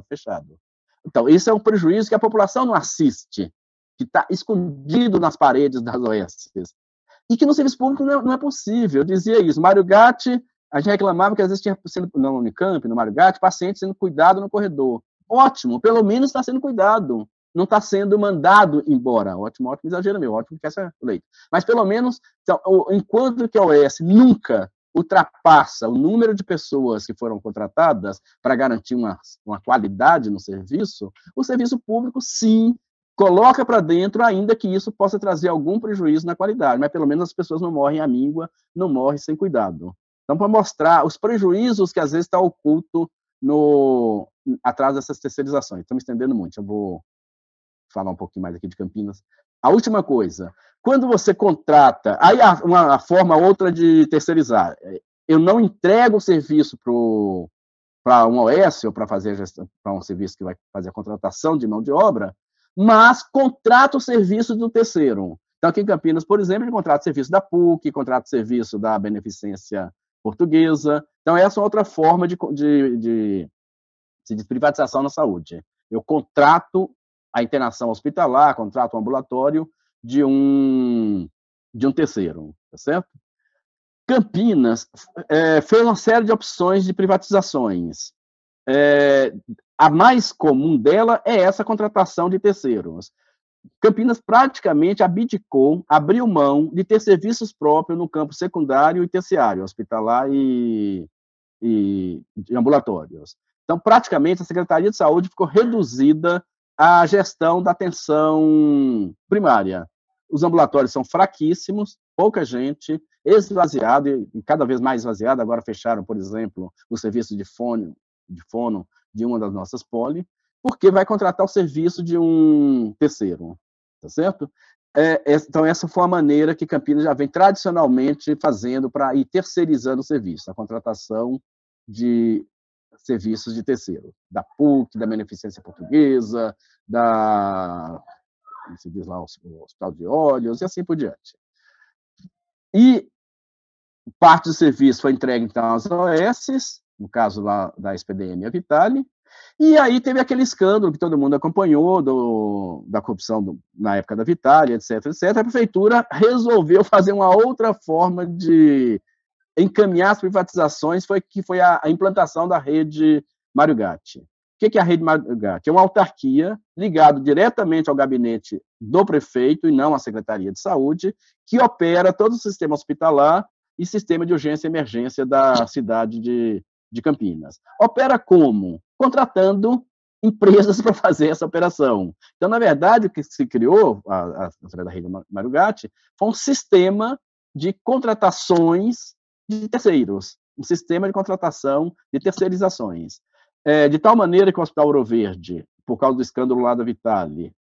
fechado. Então, isso é um prejuízo que a população não assiste, que está escondido nas paredes das OS. E que no serviço público não é possível. Eu dizia isso. Mário Gatti, a gente reclamava que às vezes tinha, no Unicamp, no Mário Gatti, paciente sendo cuidado no corredor. Ótimo, pelo menos está sendo cuidado. Não está sendo mandado embora. Ótimo, exagero meu, ótimo que essa leito. Mas pelo menos, então, enquanto que a OS nunca ultrapassa o número de pessoas que foram contratadas para garantir uma qualidade no serviço, o serviço público, sim, coloca para dentro, ainda que isso possa trazer algum prejuízo na qualidade, mas pelo menos as pessoas não morrem à míngua, não morrem sem cuidado. Então, para mostrar os prejuízos que às vezes está oculto atrás dessas terceirizações. Estou me estendendo muito, eu vou falar um pouquinho mais aqui de Campinas. A última coisa, quando você contrata, aí uma forma outra de terceirizar, eu não entrego o serviço para um OS ou para fazer para um serviço que vai fazer a contratação de mão de obra, mas contrata o serviço do terceiro. Então, aqui em Campinas, por exemplo, ele contrata o serviço da PUC, contrata o serviço da Beneficência Portuguesa. Então, essa é outra forma de privatização na saúde. Eu contrato a internação hospitalar, contrato um ambulatório de um terceiro, tá certo? Campinas fez uma série de opções de privatizações. A mais comum dela é essa contratação de terceiros. Campinas praticamente abdicou, abriu mão de ter serviços próprios no campo secundário e terciário, hospitalar e de ambulatórios. Então, praticamente, a Secretaria de Saúde ficou reduzida à gestão da atenção primária. Os ambulatórios são fraquíssimos, pouca gente, esvaziado, e cada vez mais esvaziado. Agora fecharam, por exemplo, o serviço de fono de uma das nossas poli, porque vai contratar o serviço de um terceiro, tá certo? Então, essa foi a maneira que Campinas já vem tradicionalmente fazendo para ir terceirizando o serviço, a contratação de serviços de terceiro, da PUC, da Beneficência Portuguesa, como se diz lá, o Hospital de Olhos, e assim por diante. E parte do serviço foi entregue, então, às OS, no caso lá da SPDM e a Vitale, e aí teve aquele escândalo que todo mundo acompanhou da corrupção na época da Vitale, etc, etc. A prefeitura resolveu fazer uma outra forma de encaminhar as privatizações, que foi a implantação da rede Mário Gatti. O que é a rede Mário Gatti? É uma autarquia ligada diretamente ao gabinete do prefeito e não à Secretaria de Saúde, que opera todo o sistema hospitalar e sistema de urgência e emergência da cidade de Campinas. Opera como? Contratando empresas para fazer essa operação. Então, na verdade, o que se criou, através da rede Mário Gatti, foi um sistema de contratações de terceiros, um sistema de contratação de terceirizações. De tal maneira que o Hospital Ouro Verde, por causa do escândalo lá da Vitale,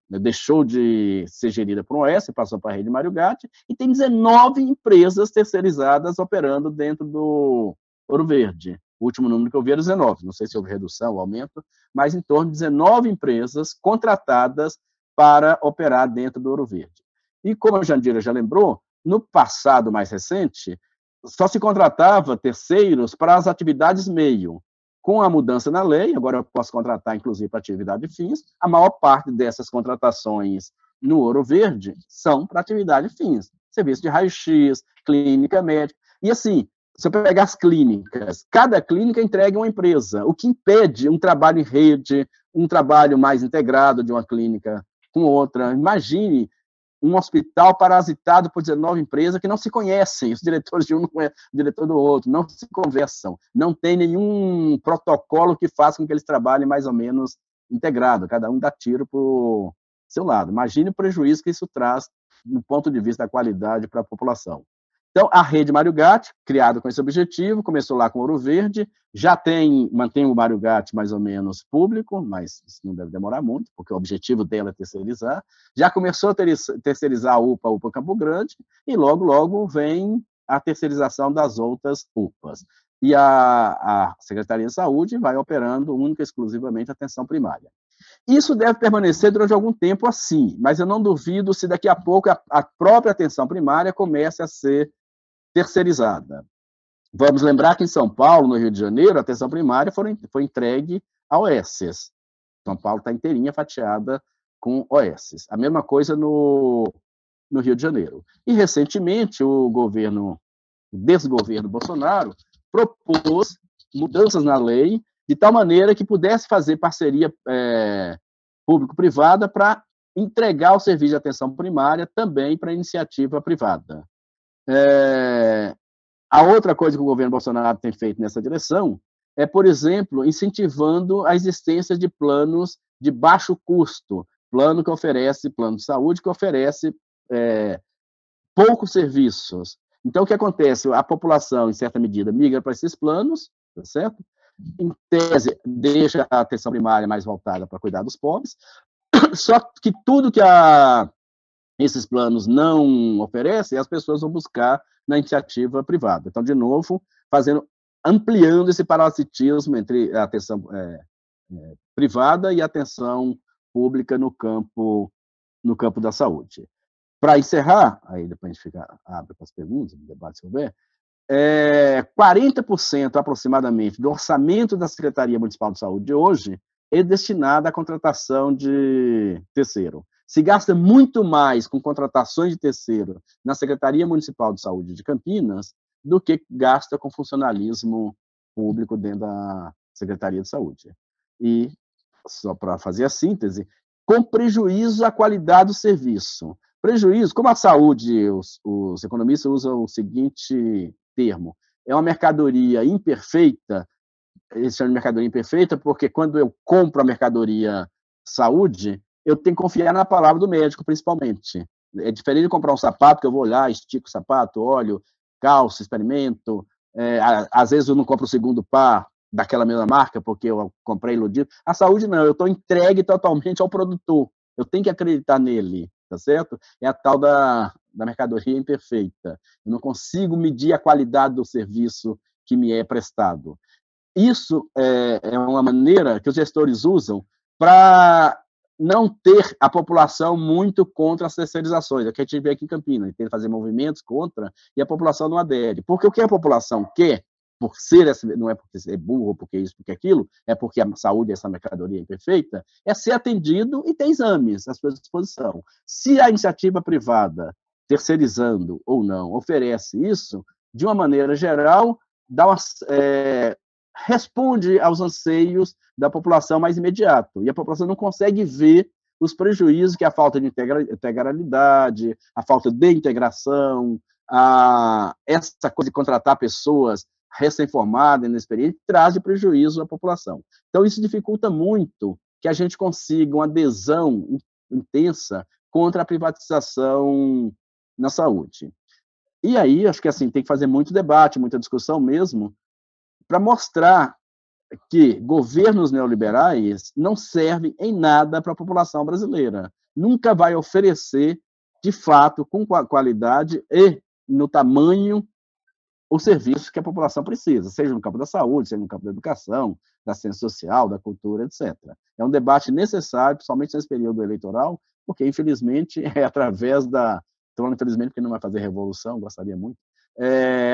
deixou de ser gerida por um OS, passou para a rede Mário Gatti, e tem 19 empresas terceirizadas operando dentro do Ouro Verde. O último número que eu vi era 19, não sei se houve redução ou aumento, mas em torno de 19 empresas contratadas para operar dentro do Ouro Verde. E como a Jandira já lembrou, no passado mais recente, só se contratava terceiros para as atividades meio. Com a mudança na lei, agora eu posso contratar, inclusive, para atividade fins, a maior parte dessas contratações no Ouro Verde são para atividade fins. Serviço de raio-x, clínica médica. E assim, se eu pegar as clínicas, cada clínica entrega uma empresa, o que impede um trabalho em rede, um trabalho mais integrado de uma clínica com outra. Imagine um hospital parasitado por 19 empresas que não se conhecem, os diretores de um não é o diretor do outro, não se conversam, não tem nenhum protocolo que faça com que eles trabalhem mais ou menos integrado, cada um dá tiro para o seu lado. Imagine o prejuízo que isso traz do ponto de vista da qualidade para a população. Então, a rede Mário Gatti, criada com esse objetivo, começou lá com Ouro Verde, mantém o Mário Gatti mais ou menos público, mas isso não deve demorar muito, porque o objetivo dela é terceirizar. Já começou a terceirizar a UPA Campo Grande, e logo, logo vem a terceirização das outras UPAs. E a Secretaria de Saúde vai operando única e exclusivamente a atenção primária. Isso deve permanecer durante algum tempo assim, mas eu não duvido se daqui a pouco a própria atenção primária comece a ser terceirizada. Vamos lembrar que em São Paulo, no Rio de Janeiro, a atenção primária foi entregue a OSs. São Paulo está inteirinha fatiada com OSs. A mesma coisa no Rio de Janeiro. E, recentemente, o desgoverno Bolsonaro propôs mudanças na lei de tal maneira que pudesse fazer parceria público-privada para entregar o serviço de atenção primária também para iniciativa privada. A outra coisa que o governo Bolsonaro tem feito nessa direção é, por exemplo, incentivando a existência de planos de baixo custo, plano de saúde que oferece poucos serviços. Então, o que acontece? A população, em certa medida, migra para esses planos, tá certo? Em tese, deixa a atenção primária mais voltada para cuidar dos pobres, só que tudo que esses planos não oferecem, as pessoas vão buscar na iniciativa privada. Então, de novo, ampliando esse parasitismo entre a atenção privada e a atenção pública no campo da saúde. Para encerrar, aí depois a gente abre para as perguntas, no debate se houver, 40% aproximadamente do orçamento da Secretaria Municipal de Saúde de hoje é destinado à contratação de terceiro. Se gasta muito mais com contratações de terceiro na Secretaria Municipal de Saúde de Campinas do que gasta com funcionalismo público dentro da Secretaria de Saúde. E, só para fazer a síntese, com prejuízo à qualidade do serviço. Prejuízo, como a saúde, os economistas usam o seguinte termo, é uma mercadoria imperfeita. Eles chamam de mercadoria imperfeita porque quando eu compro a mercadoria saúde, eu tenho que confiar na palavra do médico, principalmente. É diferente de comprar um sapato, que eu vou olhar, estico o sapato, olho, calço, experimento. Às vezes eu não compro o segundo par daquela mesma marca, porque eu comprei iludido. A saúde não, eu estou entregue totalmente ao produtor. Eu tenho que acreditar nele, tá certo? É a tal da mercadoria imperfeita. Eu não consigo medir a qualidade do serviço que me é prestado. Isso é uma maneira que os gestores usam para não ter a população muito contra as terceirizações. É o que a gente vê aqui em Campinas, tem que fazer movimentos contra e a população não adere. Porque o que a população quer, por ser não é porque é burro, porque isso, porque aquilo, é porque a saúde, essa mercadoria imperfeita, é ser atendido e ter exames à sua disposição. Se a iniciativa privada, terceirizando ou não, oferece isso, de uma maneira geral, responde aos anseios da população mais imediato. E a população não consegue ver os prejuízos que a falta de integralidade, a falta de integração, essa coisa de contratar pessoas recém-formadas, inexperientes, traz de prejuízo à população. Então, isso dificulta muito que a gente consiga uma adesão intensa contra a privatização na saúde. E aí, acho que assim, tem que fazer muito debate, muita discussão mesmo, para mostrar que governos neoliberais não servem em nada para a população brasileira. Nunca vai oferecer, de fato, com qualidade e no tamanho, o serviço que a população precisa, seja no campo da saúde, seja no campo da educação, da ciência social, da cultura, etc. É um debate necessário, principalmente nesse período eleitoral, porque, infelizmente, é através da... Estou falando infelizmente porque não vai fazer revolução, gostaria muito,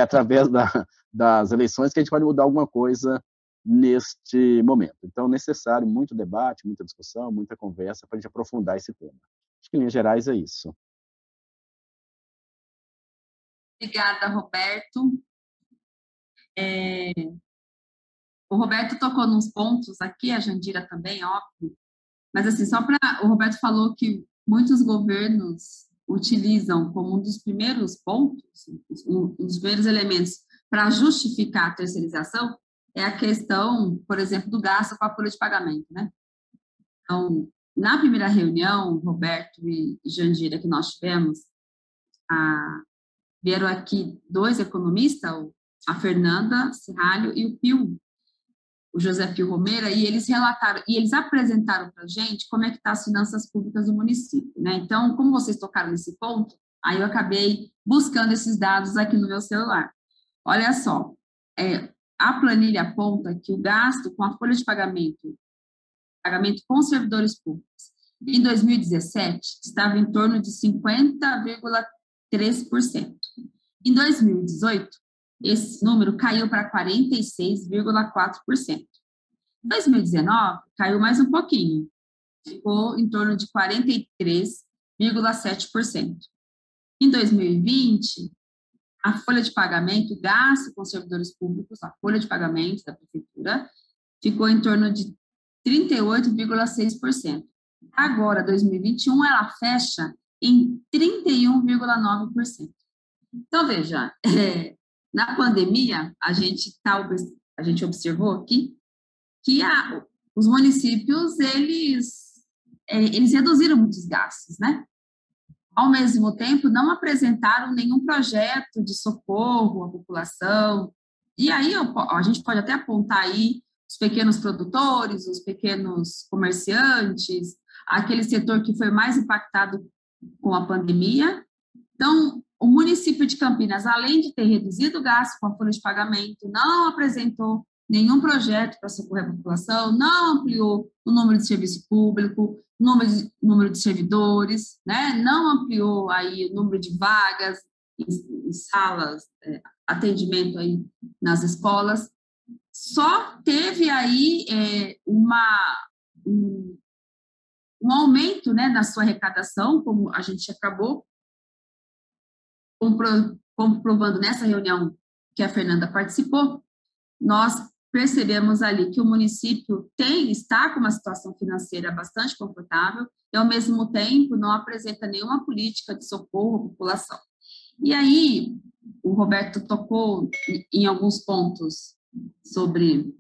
através das eleições que a gente pode mudar alguma coisa neste momento. Então, é necessário muito debate, muita discussão, muita conversa para a gente aprofundar esse tema. Acho que, em linhas gerais, é isso. Obrigada, Roberto. O Roberto tocou nos pontos aqui, a Jandira também, óbvio, mas assim, só para... O Roberto falou que muitos governos utilizam como um dos primeiros pontos, um dos primeiros elementos para justificar a terceirização é a questão, por exemplo, do gasto com a folha de pagamento, né? Então, na primeira reunião, Roberto e Jandira, que nós tivemos, vieram aqui 2 economistas, a Fernanda Serralho e o Pio, o José Pio Romeira, e eles relataram, e eles apresentaram para a gente como é que estão as finanças públicas do município, né? Então, como vocês tocaram nesse ponto, aí eu acabei buscando esses dados aqui no meu celular. Olha só, a planilha aponta que o gasto com a folha de pagamento com servidores públicos, em 2017, estava em torno de 50,3%. Em 2018, esse número caiu para 46,4%. Em 2019, caiu mais um pouquinho, ficou em torno de 43,7%. Em 2020, a folha de pagamento, gasto com servidores públicos, a folha de pagamento da prefeitura, ficou em torno de 38,6%. Agora, 2021, ela fecha em 31,9%. Então, veja, na pandemia, a gente observou aqui que os municípios, eles reduziram muitos gastos, né? Ao mesmo tempo, não apresentaram nenhum projeto de socorro à população. E aí, a gente pode até apontar aí os pequenos produtores, os pequenos comerciantes, aquele setor que foi mais impactado com a pandemia. Então, o município de Campinas, além de ter reduzido o gasto com a folha de pagamento, não apresentou nenhum projeto para socorrer a população, não ampliou o número de serviço público, número de servidores, né? Não ampliou aí o número de vagas em salas, atendimento aí nas escolas. Só teve aí um aumento, né, na sua arrecadação, como a gente acabou comprovando nessa reunião que a Fernanda participou. Nós percebemos ali que o município está com uma situação financeira bastante confortável e, ao mesmo tempo, não apresenta nenhuma política de socorro à população. E aí, o Roberto tocou em alguns pontos sobre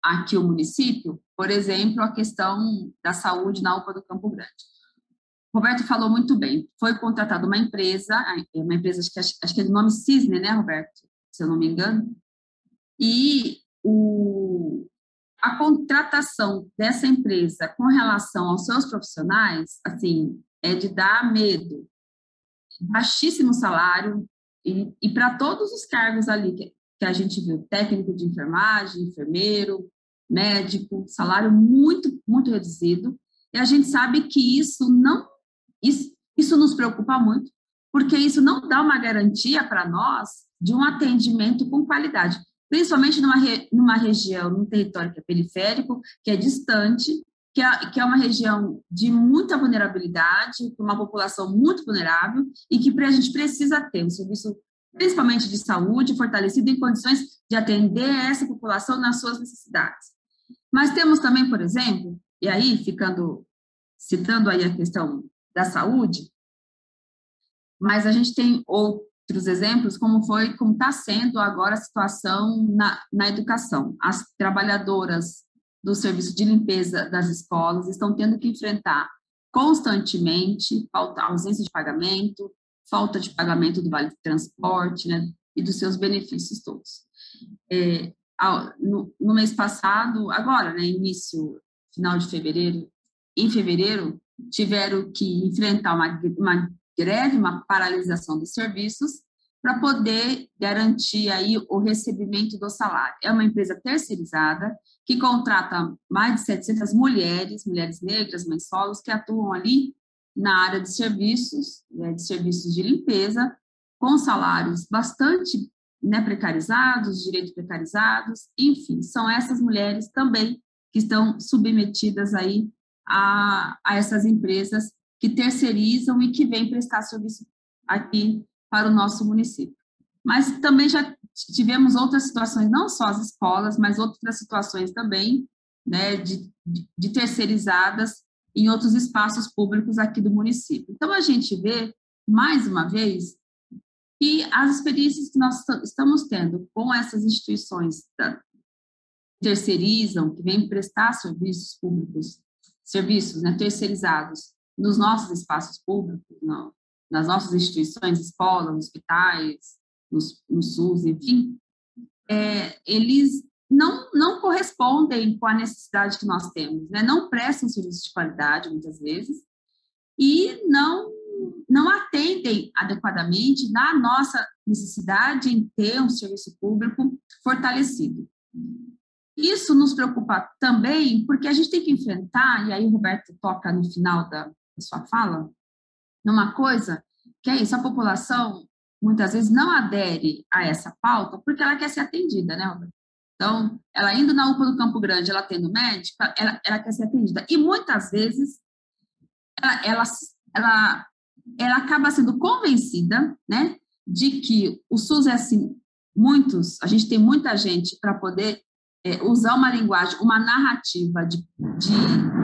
aqui o município, por exemplo, a questão da saúde na UPA do Campo Grande. O Roberto falou muito bem, foi contratada uma empresa acho que é do nome Cisne, né, Roberto? Se eu não me engano, e a contratação dessa empresa com relação aos seus profissionais, assim, é de dar medo. Baixíssimo salário, e para todos os cargos ali que a gente viu, técnico de enfermagem, enfermeiro, médico, salário muito, muito reduzido, e a gente sabe que isso nos preocupa muito, porque isso não dá uma garantia para nós de um atendimento com qualidade, principalmente numa região, num território que é periférico, que é distante, que é uma região de muita vulnerabilidade, com uma população muito vulnerável, e que a gente precisa ter um serviço, principalmente de saúde, fortalecido em condições de atender essa população nas suas necessidades. Mas temos também, por exemplo, e aí citando aí a questão da saúde, mas a gente tem outros exemplos, como está sendo agora a situação na educação. As trabalhadoras do serviço de limpeza das escolas estão tendo que enfrentar constantemente ausência de pagamento, falta de pagamento do vale de transporte, né, e dos seus benefícios todos. No mês passado, agora, né, final de fevereiro, em fevereiro, tiveram que enfrentar uma greve, uma paralisação dos serviços, para poder garantir aí o recebimento do salário. É uma empresa terceirizada que contrata mais de 700 mulheres negras, mães solos, que atuam ali na área de serviços de limpeza, com salários bastante, né, precarizados, direitos precarizados, enfim, são essas mulheres também que estão submetidas aí a essas empresas que terceirizam e que vêm prestar serviço aqui para o nosso município. Mas também já tivemos outras situações, não só as escolas, mas outras situações também, né, de terceirizadas em outros espaços públicos aqui do município. Então, a gente vê, mais uma vez, que as experiências que nós estamos tendo com essas instituições que terceirizam, que vêm prestar serviços públicos, né, terceirizados nos nossos espaços públicos, nas nossas instituições, escolas, hospitais, no SUS, enfim, eles não correspondem com a necessidade que nós temos, né? Não prestam serviço de qualidade, muitas vezes, e não atendem adequadamente na nossa necessidade em ter um serviço público fortalecido. Isso nos preocupa também, porque a gente tem que enfrentar, e aí o Roberto toca no final da sua fala, numa coisa que é isso, a população muitas vezes não adere a essa pauta porque ela quer ser atendida, né, Roberto? Então, ela indo na UPA do Campo Grande, ela tendo médica, ela quer ser atendida. E muitas vezes ela acaba sendo convencida, né, de que o SUS é assim, a gente tem muita gente para poder usar uma linguagem, uma narrativa de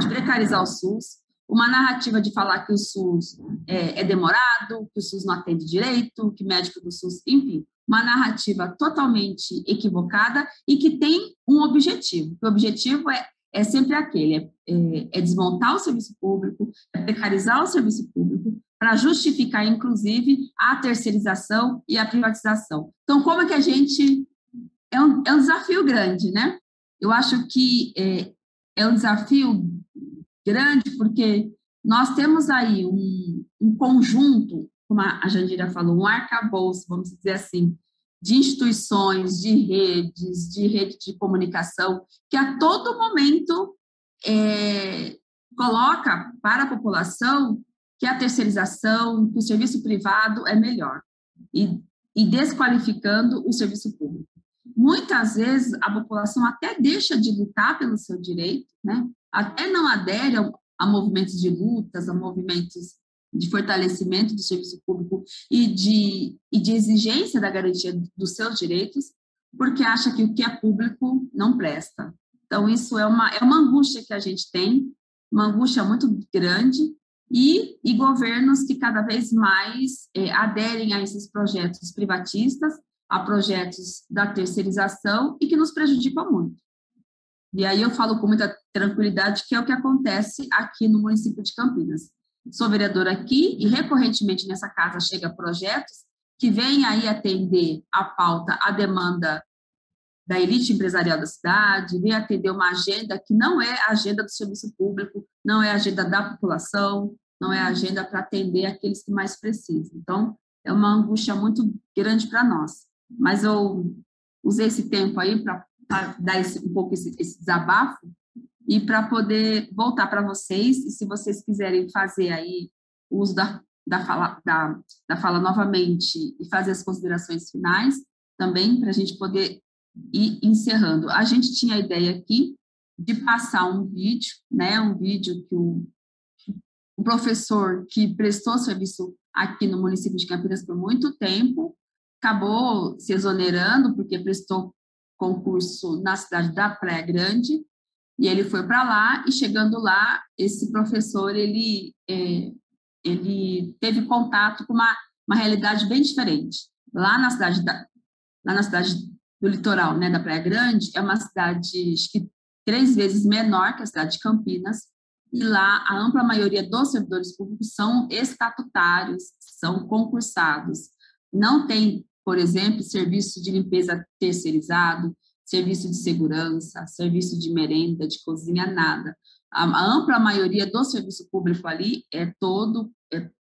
precarizar o SUS, uma narrativa de falar que o SUS é demorado, que o SUS não atende direito, que médico do SUS, enfim, uma narrativa totalmente equivocada e que tem um objetivo. O objetivo é sempre aquele, é desmontar o serviço público, é precarizar o serviço público, para justificar, inclusive, a terceirização e a privatização. Então, como é que a gente... É um desafio grande, né? Eu acho que é um desafio grande porque nós temos aí um conjunto, como a Jandira falou, um arcabouço, vamos dizer assim, de instituições, de rede de comunicação, que a todo momento coloca para a população que a terceirização, que o serviço privado é melhor, e desqualificando o serviço público. Muitas vezes a população até deixa de lutar pelo seu direito, né? Até não adere a movimentos de lutas, a movimentos de fortalecimento do serviço público e de exigência da garantia dos seus direitos, porque acha que o que é público não presta. Então, isso é uma angústia que a gente tem, uma angústia muito grande, e governos que cada vez mais aderem a esses projetos privatistas, a projetos da terceirização e que nos prejudicam muito. E aí eu falo com muita tranquilidade que é o que acontece aqui no município de Campinas. Sou vereadora aqui e recorrentemente nessa casa chega projetos que vêm aí atender a pauta, a demanda da elite empresarial da cidade, vem atender uma agenda que não é a agenda do serviço público, não é a agenda da população, não é a agenda para atender aqueles que mais precisam. Então, é uma angústia muito grande para nós. Mas eu usei esse tempo aí para dar um pouco esse desabafo e para poder voltar para vocês, e se vocês quiserem fazer aí o uso da fala novamente e fazer as considerações finais, também para a gente poder ir encerrando. A gente tinha a ideia aqui de passar um vídeo, né, um vídeo que o professor que prestou serviço aqui no município de Campinas por muito tempo, acabou se exonerando porque prestou concurso na cidade da Praia Grande, e ele foi para lá, e chegando lá, esse professor, ele teve contato com uma realidade bem diferente. Lá na cidade do litoral, né, da Praia Grande, é uma cidade, acho que 3 vezes menor que a cidade de Campinas, e lá a ampla maioria dos servidores públicos são estatutários, são concursados. Não tem, por exemplo, serviço de limpeza terceirizado, serviço de segurança, serviço de merenda, de cozinha, nada. A ampla maioria do serviço público ali é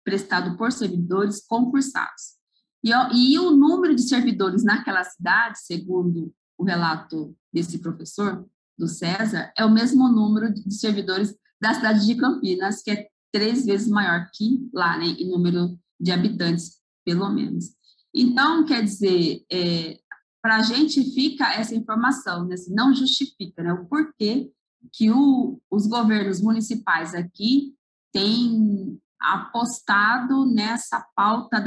prestado por servidores concursados. E o número de servidores naquela cidade, segundo o relato desse professor, do César, é o mesmo número de servidores da cidade de Campinas, que é 3 vezes maior que lá, né, em número de habitantes, pelo menos. Então, quer dizer, para a gente fica essa informação, né, assim, não justifica, né, o porquê que os governos municipais aqui têm apostado nessa pauta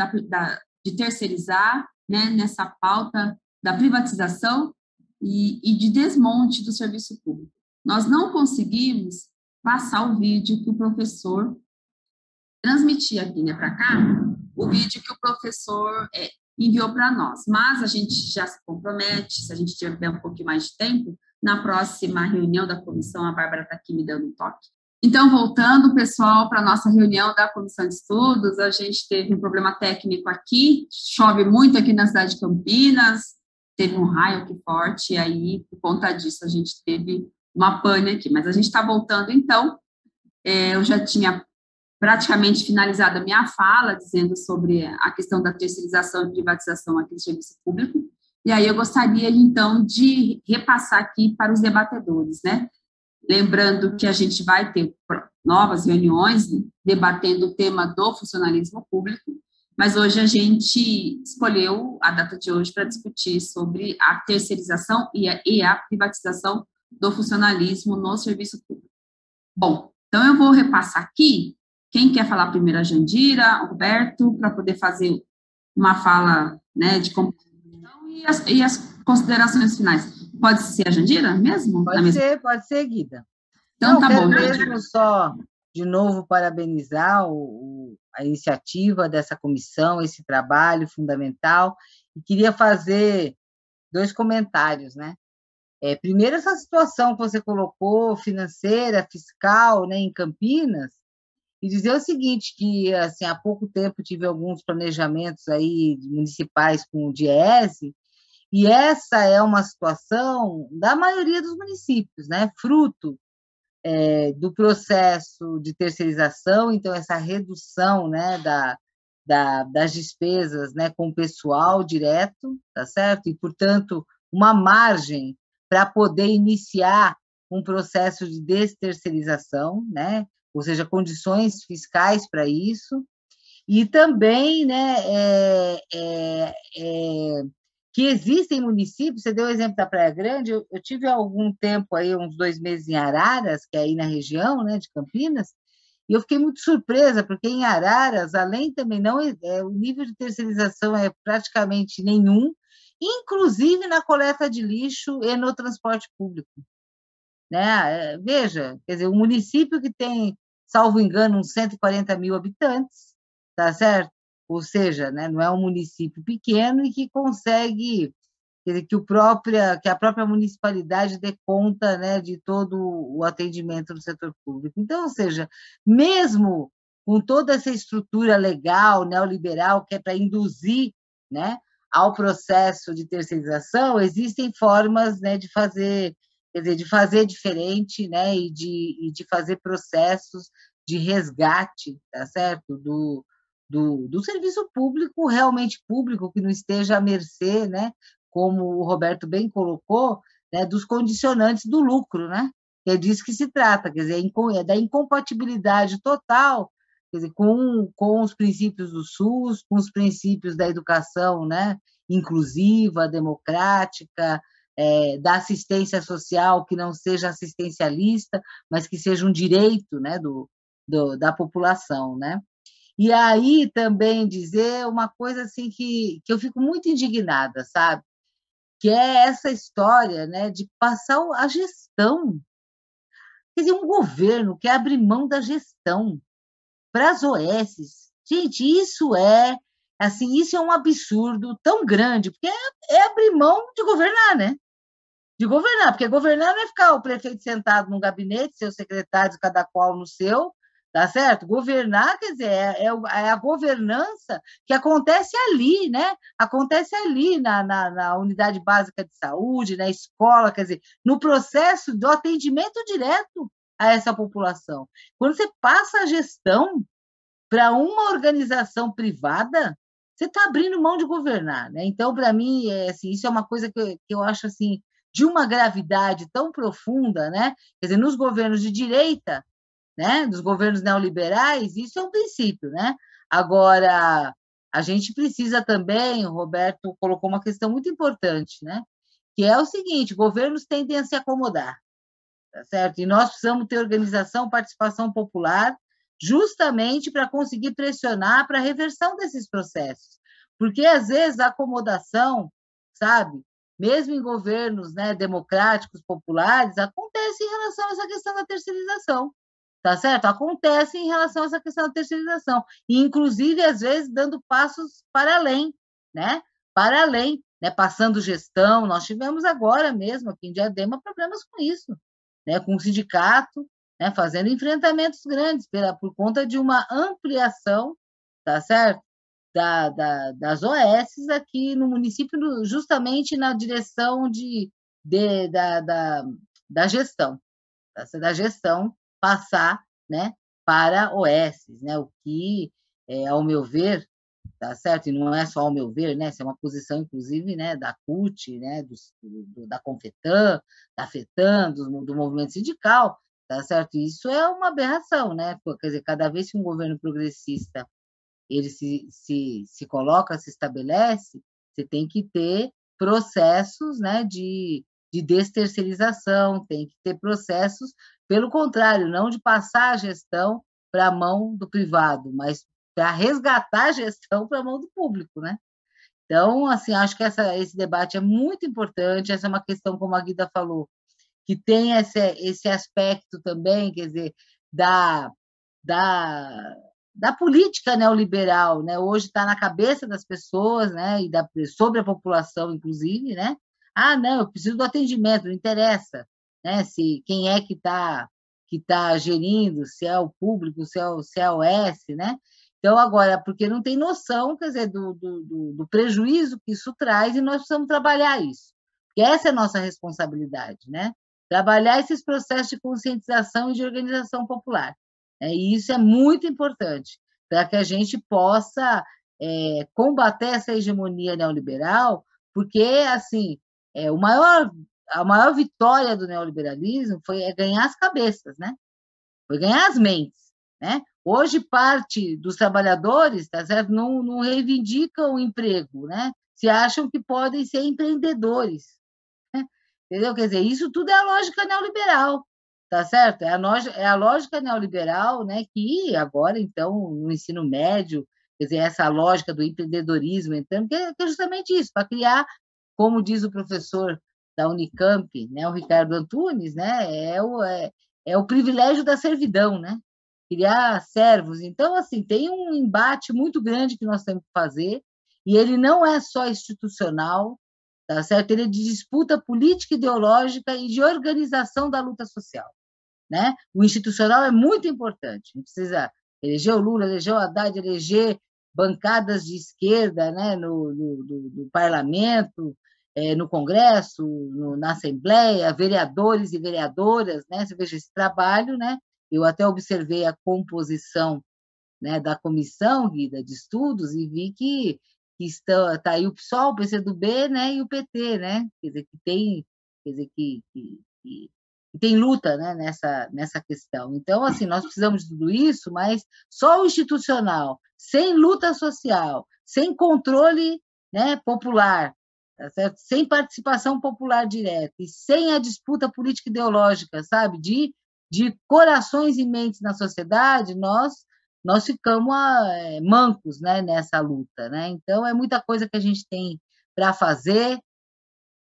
de terceirizar, né, nessa pauta da privatização e de desmonte do serviço público. Nós não conseguimos passar o vídeo que o professor transmitia aqui, né, para cá, o vídeo que o professor enviou para nós, mas a gente já se compromete, se a gente tiver um pouquinho mais de tempo, na próxima reunião da comissão, a Bárbara está aqui me dando um toque. Então, voltando, pessoal, para a nossa reunião da comissão de estudos, a gente teve um problema técnico aqui, chove muito aqui na cidade de Campinas, teve um raio aqui forte, e aí, por conta disso, a gente teve uma pane aqui, mas a gente está voltando, então, eu já tinha praticamente finalizado a minha fala, dizendo sobre a questão da terceirização e privatização aqui do serviço público, e aí eu gostaria, então, de repassar aqui para os debatedores, né? Lembrando que a gente vai ter novas reuniões debatendo o tema do funcionalismo público, mas hoje a gente escolheu a data de hoje para discutir sobre a terceirização e a privatização do funcionalismo no serviço público. Bom, então eu vou repassar aqui. Quem quer falar primeiro? A Jandira, o Roberto, para poder fazer uma fala, né, de composição e as considerações finais. Pode ser a Jandira mesmo? Pode ser, Guida. Então, tá bom. Quero mesmo só, de novo, parabenizar a iniciativa dessa comissão, esse trabalho fundamental, e queria fazer 2 comentários, né? Primeiro, essa situação que você colocou, financeira, fiscal, né, em Campinas, e dizer o seguinte, que assim, há pouco tempo tive alguns planejamentos aí municipais com o DIEESE, e essa é uma situação da maioria dos municípios, né, fruto do processo de terceirização, então essa redução, né, das despesas, né, com o pessoal direto, tá certo? E, portanto, uma margem para poder iniciar um processo de desterceirização, né, ou seja, condições fiscais para isso, e também, né, que existem municípios, você deu o exemplo da Praia Grande, eu tive há algum tempo, aí, uns 2 meses em Araras, que é aí na região, né, de Campinas, e eu fiquei muito surpresa, porque em Araras, além também, não o nível de terceirização é praticamente nenhum, inclusive na coleta de lixo e no transporte público, né? Veja, quer dizer, um município que tem, salvo engano, uns 140 mil habitantes, tá certo? Ou seja, né, não é um município pequeno e que consegue, quer dizer, que a própria municipalidade dê conta, né, de todo o atendimento do setor público. Então, ou seja, mesmo com toda essa estrutura legal, neoliberal, que é para induzir, né, ao processo de terceirização, existem formas, né, de fazer, quer dizer, de fazer diferente, né, e de fazer processos de resgate, tá certo? Do serviço público, realmente público, que não esteja à mercê, né, como o Roberto bem colocou, né, dos condicionantes do lucro, né? Que é disso que se trata, quer dizer, é da incompatibilidade total, quer dizer, com os princípios do SUS, com os princípios da educação, né, inclusiva, democrática, da assistência social, que não seja assistencialista, mas que seja um direito, né, da população, né? E aí também dizer uma coisa assim que eu fico muito indignada, sabe? Que é essa história, né, de passar a gestão. Quer dizer, um governo que abre mão da gestão para as OS. Gente, isso é um absurdo tão grande, porque é abrir mão de governar, né? De governar, porque governar não é ficar o prefeito sentado num gabinete, seus secretários, cada qual no seu, tá certo? Governar, quer dizer, é a governança que acontece ali, né? Acontece ali na unidade básica de saúde, na escola, quer dizer, no processo do atendimento direto a essa população. Quando você passa a gestão para uma organização privada, você está abrindo mão de governar, né? Então, para mim, assim, isso é uma coisa que eu acho assim de uma gravidade tão profunda, né? Quer dizer, nos governos de direita, né, dos governos neoliberais, isso é um princípio, né? Agora, a gente precisa também, o Roberto colocou uma questão muito importante, né? Que é o seguinte: governos tendem a se acomodar, tá certo? E nós precisamos ter organização, participação popular, justamente para conseguir pressionar para a reversão desses processos. Porque, às vezes, a acomodação, sabe, mesmo em governos, né, democráticos, populares, acontece em relação a essa questão da terceirização, tá certo? Acontece em relação a essa questão da terceirização, e, inclusive, às vezes, dando passos para além, né? Para além, né? Passando gestão. Nós tivemos agora mesmo, aqui em Diadema, problemas com isso, né? Com o sindicato, né? Fazendo enfrentamentos grandes por conta de uma ampliação, tá certo? Das OS aqui no município, justamente na direção da gestão, da gestão passar, né, para OS, né, o que, ao meu ver, tá certo? E não é só ao meu ver, né, essa é uma posição, inclusive, né, da CUT, né, da Confetam, da FETAM, do movimento sindical, tá certo? Isso é uma aberração, né? Quer dizer, cada vez que um governo progressista ele se coloca, se estabelece, você tem que ter processos, né, de desterceirização, tem que ter processos, pelo contrário, não de passar a gestão para a mão do privado, mas para resgatar a gestão para a mão do público, né? Então, assim, acho que esse debate é muito importante, essa é uma questão, como a Guida falou, que tem esse aspecto também, quer dizer, da política neoliberal, né? Hoje está na cabeça das pessoas, né? E sobre a população, inclusive, né? Ah, não, eu preciso do atendimento, não interessa, né? Se quem é que tá gerindo, se é o público, se é a OS, né? Então, agora, porque não tem noção, quer dizer, do prejuízo que isso traz, e nós precisamos trabalhar isso, porque essa é a nossa responsabilidade, né? Trabalhar esses processos de conscientização e de organização popular. E isso é muito importante para que a gente possa combater essa hegemonia neoliberal, porque, assim, a maior vitória do neoliberalismo foi ganhar as cabeças, né? Foi ganhar as mentes, né? Hoje, parte dos trabalhadores, tá certo? Não reivindicam o emprego, né? Se acham que podem ser empreendedores, né? Entendeu? Quer dizer, isso tudo é a lógica neoliberal, tá certo? É a lógica neoliberal, né, que agora, então, no ensino médio, quer dizer, essa lógica do empreendedorismo entrando, que é justamente isso, para criar como diz o professor da Unicamp, né, o Ricardo Antunes, né, é o privilégio da servidão, né? Criar servos. Então, assim, tem um embate muito grande que nós temos que fazer, e ele não é só institucional, tá certo? Ele é de disputa política, ideológica e de organização da luta social, né? O institucional é muito importante, a gente precisa eleger o Lula, eleger o Haddad, eleger bancadas de esquerda, né, no parlamento, no Congresso, na Assembleia, vereadores e vereadoras, né? Você veja esse trabalho, né? Eu até observei a composição, né, da comissão, Guida, de estudos, e vi que está aí o PSOL, o PCdoB, né, e o PT, né? Quer dizer, que tem luta, né, nessa questão. Então, assim, nós precisamos de tudo isso, mas só o institucional, sem luta social, sem controle, né, popular, tá certo? Sem participação popular direta e sem a disputa política ideológica, sabe, de corações e mentes na sociedade, nós ficamos mancos, né, nessa luta, né? Então, é muita coisa que a gente tem para fazer,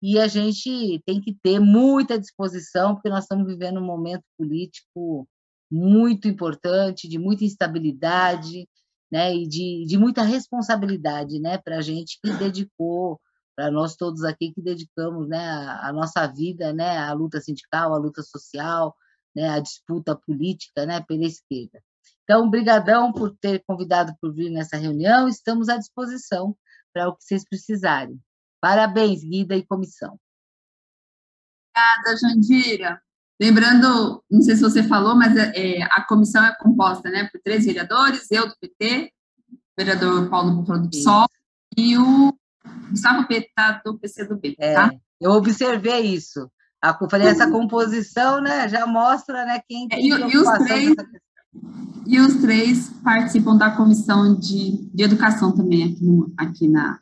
e a gente tem que ter muita disposição, porque nós estamos vivendo um momento político muito importante, de muita instabilidade, né, e de muita responsabilidade, né, para a gente que dedicou, para nós todos aqui que dedicamos, né, a nossa vida, né, à luta sindical, à luta social, né, à disputa política, né, pela esquerda. Então, brigadão por ter convidado por vir nessa reunião, estamos à disposição para o que vocês precisarem. Parabéns, Guida e comissão. Obrigada, Jandira. Lembrando, não sei se você falou, mas a comissão é composta, né, por 3 vereadores, eu do PT, o vereador Paulo Bufalo do PSOL e o Gustavo Petá do PCdoB, tá? Eu observei isso. Falei, essa composição, né, já mostra, né, quem tem e os 3 participam da comissão de educação também aqui na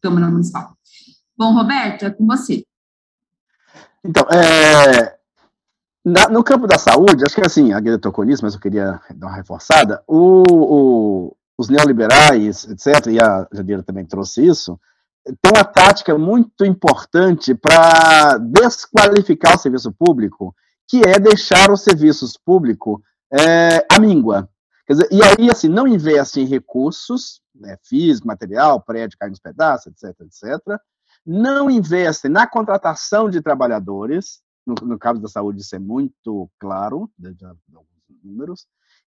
Câmara Municipal. Bom, Roberto, é com você. Então, no campo da saúde, acho que assim, a Guida tocou nisso, mas eu queria dar uma reforçada, os neoliberais, etc., e a Jandira também trouxe isso, tem uma tática muito importante para desqualificar o serviço público, que é deixar os serviços públicos à míngua. Quer dizer, e aí, assim, não investe em recursos, né, físico, material, prédio, cai nos pedaços, etc., etc., não investe na contratação de trabalhadores, no caso da saúde isso é muito claro, de alguns números,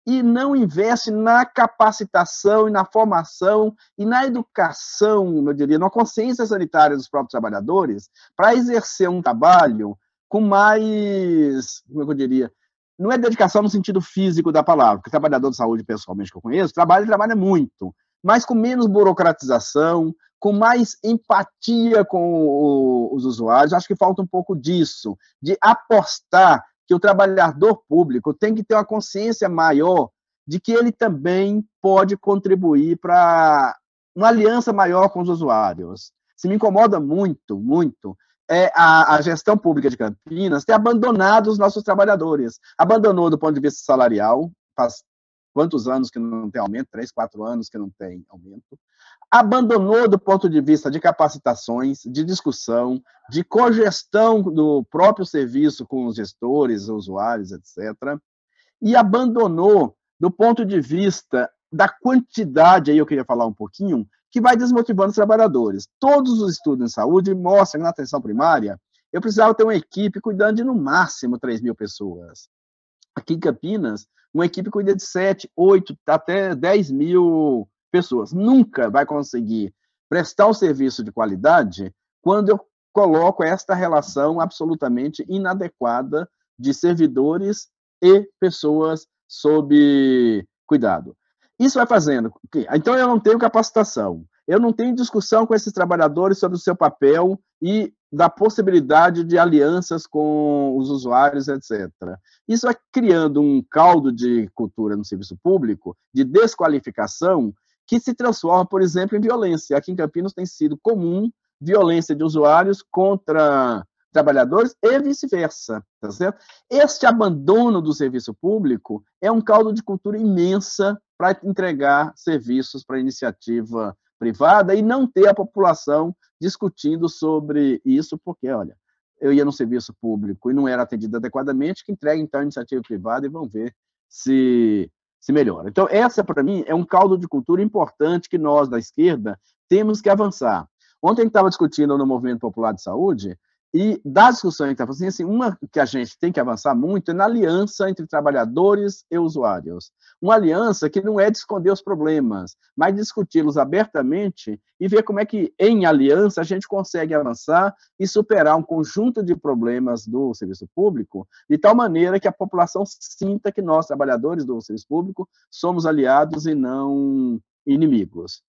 e não investe na capacitação e na formação e na educação, eu diria, na consciência sanitária dos próprios trabalhadores, para exercer um trabalho com mais, como eu diria, não é dedicação no sentido físico da palavra, porque o trabalhador de saúde, pessoalmente, que eu conheço, trabalha muito, mas com menos burocratização, com mais empatia com os usuários. Acho que falta um pouco disso, de apostar que o trabalhador público tem que ter uma consciência maior de que ele também pode contribuir para uma aliança maior com os usuários. Se me incomoda muito, muito, a gestão pública de Campinas ter abandonado os nossos trabalhadores. Abandonou do ponto de vista salarial, faz quantos anos que não tem aumento? 3, 4 anos que não tem aumento. Abandonou do ponto de vista de capacitações, de discussão, de cogestão do próprio serviço com os gestores, usuários, etc. E abandonou do ponto de vista da quantidade, aí eu queria falar um pouquinho, que vai desmotivando os trabalhadores. Todos os estudos em saúde mostram que na atenção primária eu precisava ter uma equipe cuidando de, no máximo, 3.000 pessoas. Aqui em Campinas, uma equipe cuida de 7, 8, até 10.000 pessoas. Nunca vai conseguir prestar um serviço de qualidade quando eu coloco esta relação absolutamente inadequada de servidores e pessoas sob cuidado. Isso vai fazendo. Então, eu não tenho capacitação, eu não tenho discussão com esses trabalhadores sobre o seu papel e da possibilidade de alianças com os usuários, etc. Isso vai criando um caldo de cultura no serviço público, de desqualificação, que se transforma, por exemplo, em violência. Aqui em Campinas tem sido comum violência de usuários contra trabalhadores e vice-versa, tá certo? Este abandono do serviço público é um caldo de cultura imensa para entregar serviços para a iniciativa privada e não ter a população discutindo sobre isso, porque, olha, eu ia no serviço público e não era atendido adequadamente, que entrega, então, a iniciativa privada e vão ver se melhora. Então, essa, para mim, é um caldo de cultura importante que nós, da esquerda, temos que avançar. Ontem a gente estava discutindo no Movimento Popular de Saúde, e das discussões que está fazendo, assim, uma que a gente tem que avançar muito é na aliança entre trabalhadores e usuários. Uma aliança que não é de esconder os problemas, mas discuti-los abertamente e ver como é que, em aliança, a gente consegue avançar e superar um conjunto de problemas do serviço público, de tal maneira que a população sinta que nós, trabalhadores do serviço público, somos aliados e não inimigos.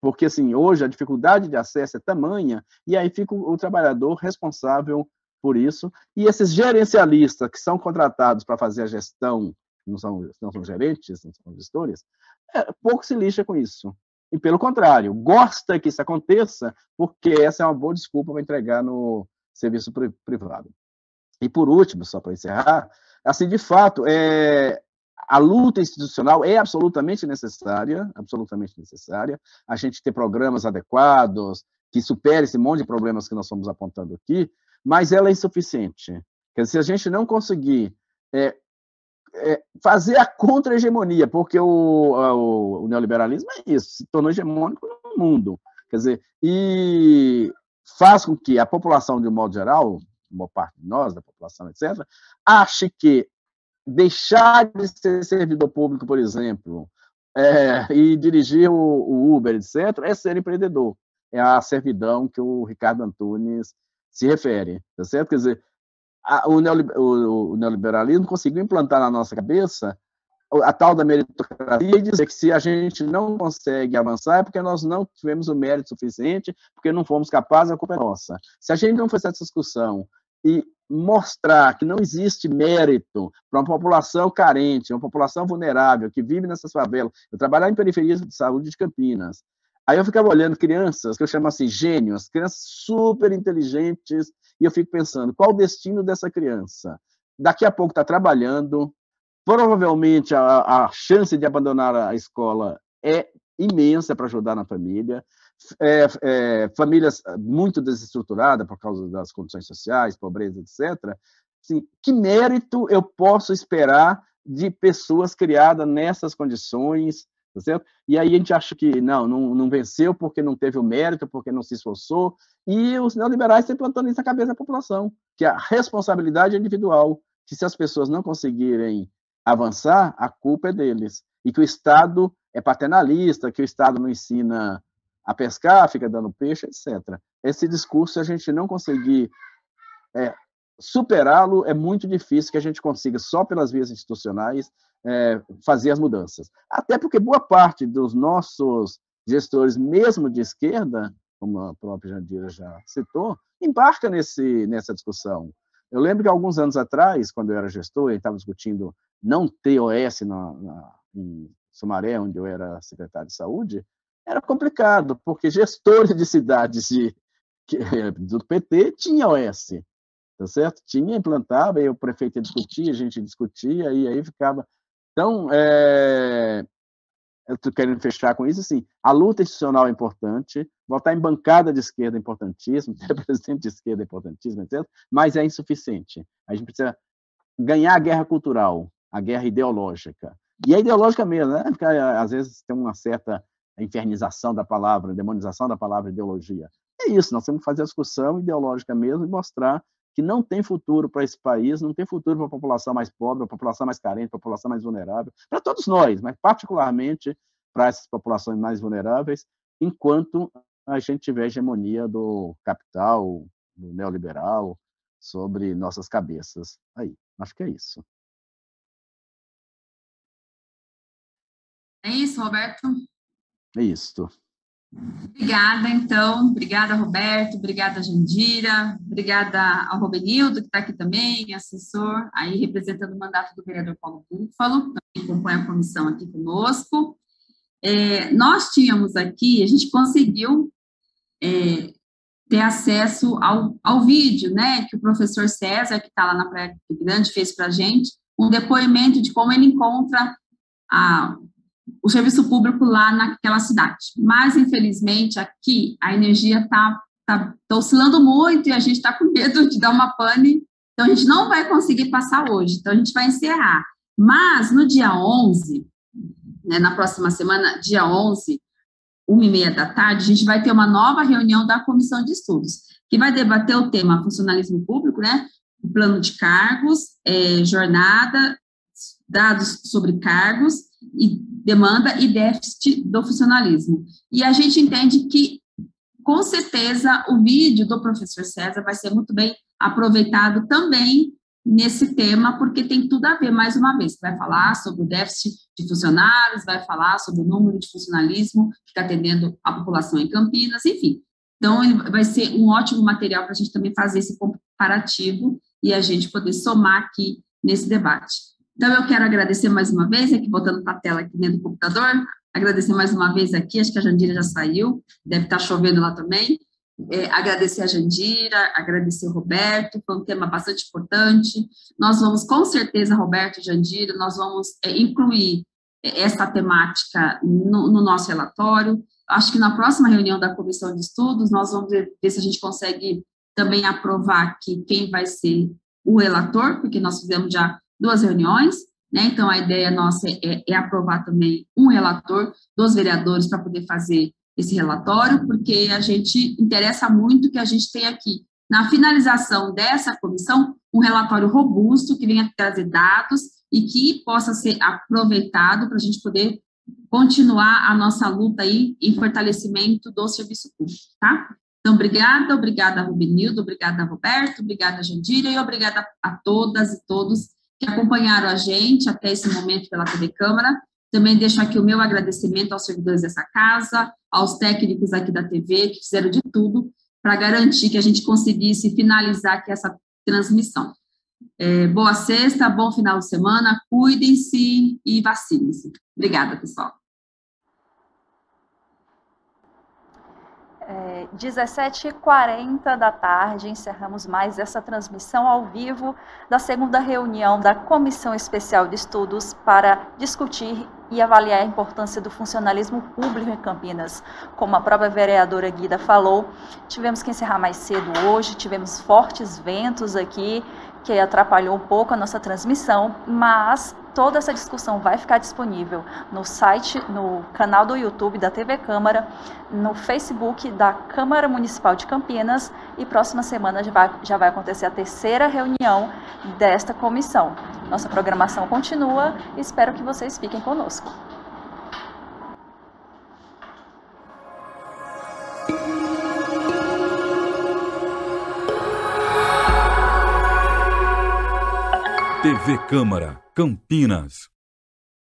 Porque, assim, hoje a dificuldade de acesso é tamanha, e aí fica o trabalhador responsável por isso, e esses gerencialistas que são contratados para fazer a gestão, não são gerentes, não são gestores, pouco se lixa com isso. E, pelo contrário, gosta que isso aconteça, porque essa é uma boa desculpa para entregar no serviço privado. E, por último, só para encerrar, assim, de fato, a luta institucional é absolutamente necessária, a gente ter programas adequados, que superem esse monte de problemas que nós estamos apontando aqui, mas ela é insuficiente. Quer dizer, se a gente não conseguir fazer a contra-hegemonia, porque o neoliberalismo é isso, se tornou hegemônico no mundo, quer dizer, e faz com que a população, de um modo geral, uma parte de nós, da população, etc., ache que deixar de ser servidor público, por exemplo, e dirigir o Uber, etc., é ser empreendedor. É a servidão que o Ricardo Antunes se refere, tá certo? Quer dizer, o neoliberalismo conseguiu implantar na nossa cabeça a tal da meritocracia e dizer que se a gente não consegue avançar é porque nós não tivemos o mérito suficiente, porque não fomos capazes, a culpa é nossa. Se a gente não fizer essa discussão e mostrar que não existe mérito para uma população carente, uma população vulnerável, que vive nessas favelas. Eu trabalhava em periferia de saúde de Campinas. Aí eu ficava olhando crianças, que eu chamo assim, gênios, crianças super inteligentes, e eu fico pensando, qual o destino dessa criança? Daqui a pouco está trabalhando, provavelmente a chance de abandonar a escola é imensa para ajudar na família, famílias muito desestruturadas por causa das condições sociais, pobreza, etc. Assim, que mérito eu posso esperar de pessoas criadas nessas condições, tá certo? E aí a gente acha que não venceu porque não teve o mérito, porque não se esforçou, e os neoliberais estão plantando isso na cabeça da população, que a responsabilidade é individual, que se as pessoas não conseguirem avançar, a culpa é deles, e que o Estado é paternalista, que o Estado não ensina a pescar, fica dando peixe, etc. Esse discurso, se a gente não conseguir superá-lo, é muito difícil que a gente consiga, só pelas vias institucionais, fazer as mudanças. Até porque boa parte dos nossos gestores, mesmo de esquerda, como a própria Jandira já citou, embarca nessa discussão. Eu lembro que alguns anos atrás, quando eu era gestor, eu estava discutindo não ter OS em Sumaré, onde eu era secretário de saúde, era complicado, porque gestores de cidades do PT tinham OS, tá certo? Tinha, implantava, e o prefeito discutia, a gente discutia, e aí ficava... Então, eu estou querendo fechar com isso, assim, a luta institucional é importante, votar em bancada de esquerda é importantíssimo, ter presidente de esquerda é importantíssimo, etc., mas é insuficiente. A gente precisa ganhar a guerra cultural, a guerra ideológica. E é ideológica mesmo, né? Porque às vezes tem uma certa infernização da palavra, demonização da palavra ideologia. É isso, nós temos que fazer a discussão ideológica mesmo e mostrar que não tem futuro para esse país, não tem futuro para a população mais pobre, a população mais carente, a população mais vulnerável, para todos nós, mas particularmente para essas populações mais vulneráveis, enquanto a gente tiver a hegemonia do capital, do neoliberal, sobre nossas cabeças. Aí, acho que é isso. É isso, Roberto? É isso. Obrigada, então. Obrigada, Roberto. Obrigada, Jandira. Obrigada ao Robenildo, que está aqui também, assessor, aí representando o mandato do vereador Paulo Búfalo, que acompanha a comissão aqui conosco. Nós tínhamos aqui, a gente conseguiu ter acesso ao vídeo, né, que o professor César, que está lá na Praia Grande, fez para a gente, um depoimento de como ele encontra o serviço público lá naquela cidade. Mas, infelizmente, aqui a energia está tá oscilando muito e a gente está com medo de dar uma pane, então a gente não vai conseguir passar hoje, então a gente vai encerrar. Mas no dia 11, né, na próxima semana, dia 11, 1h30 da tarde, a gente vai ter uma nova reunião da Comissão de Estudos, que vai debater o tema funcionalismo público, né, o plano de cargos, jornada, dados sobre cargos, e demanda e déficit do funcionalismo. E a gente entende que, com certeza, o vídeo do professor César vai ser muito bem aproveitado também nesse tema, porque tem tudo a ver, mais uma vez, vai falar sobre o déficit de funcionários, vai falar sobre o número de funcionalismo que está atendendo a população em Campinas, enfim. Então, ele vai ser um ótimo material para a gente também fazer esse comparativo e a gente poder somar aqui nesse debate. Então, eu quero agradecer mais uma vez, aqui botando para a tela aqui dentro do computador, agradecer mais uma vez aqui, acho que a Jandira já saiu, deve estar chovendo lá também, agradecer a Jandira, agradecer o Roberto, foi um tema bastante importante, nós vamos, com certeza, Roberto e Jandira, nós vamos incluir essa temática no nosso relatório, acho que na próxima reunião da Comissão de Estudos, nós vamos ver se a gente consegue também aprovar aqui quem vai ser o relator, porque nós fizemos já 2 reuniões, né? Então a ideia nossa é aprovar também um relator dos vereadores para poder fazer esse relatório, porque a gente interessa muito que a gente tenha aqui, na finalização dessa comissão, um relatório robusto, que venha trazer dados e que possa ser aproveitado para a gente poder continuar a nossa luta aí em fortalecimento do serviço público, tá? Então, obrigada Rubinildo, obrigada Roberto, obrigada Jandira e obrigada a todas e todos que acompanharam a gente até esse momento pela TV Câmara. Também deixo aqui o meu agradecimento aos servidores dessa casa, aos técnicos aqui da TV, que fizeram de tudo para garantir que a gente conseguisse finalizar aqui essa transmissão. Boa sexta, bom final de semana, cuidem-se e vacinem-se. Obrigada, pessoal. 17h40 da tarde, encerramos mais essa transmissão ao vivo da segunda reunião da Comissão Especial de Estudos para discutir e avaliar a importância do funcionalismo público em Campinas. Como a própria vereadora Guida falou, tivemos que encerrar mais cedo hoje, tivemos fortes ventos aqui, que atrapalhou um pouco a nossa transmissão, mas toda essa discussão vai ficar disponível no site, no canal do YouTube da TV Câmara, no Facebook da Câmara Municipal de Campinas, e próxima semana já vai acontecer a 3ª reunião desta comissão. Nossa programação continua e espero que vocês fiquem conosco. TV Câmara, Campinas.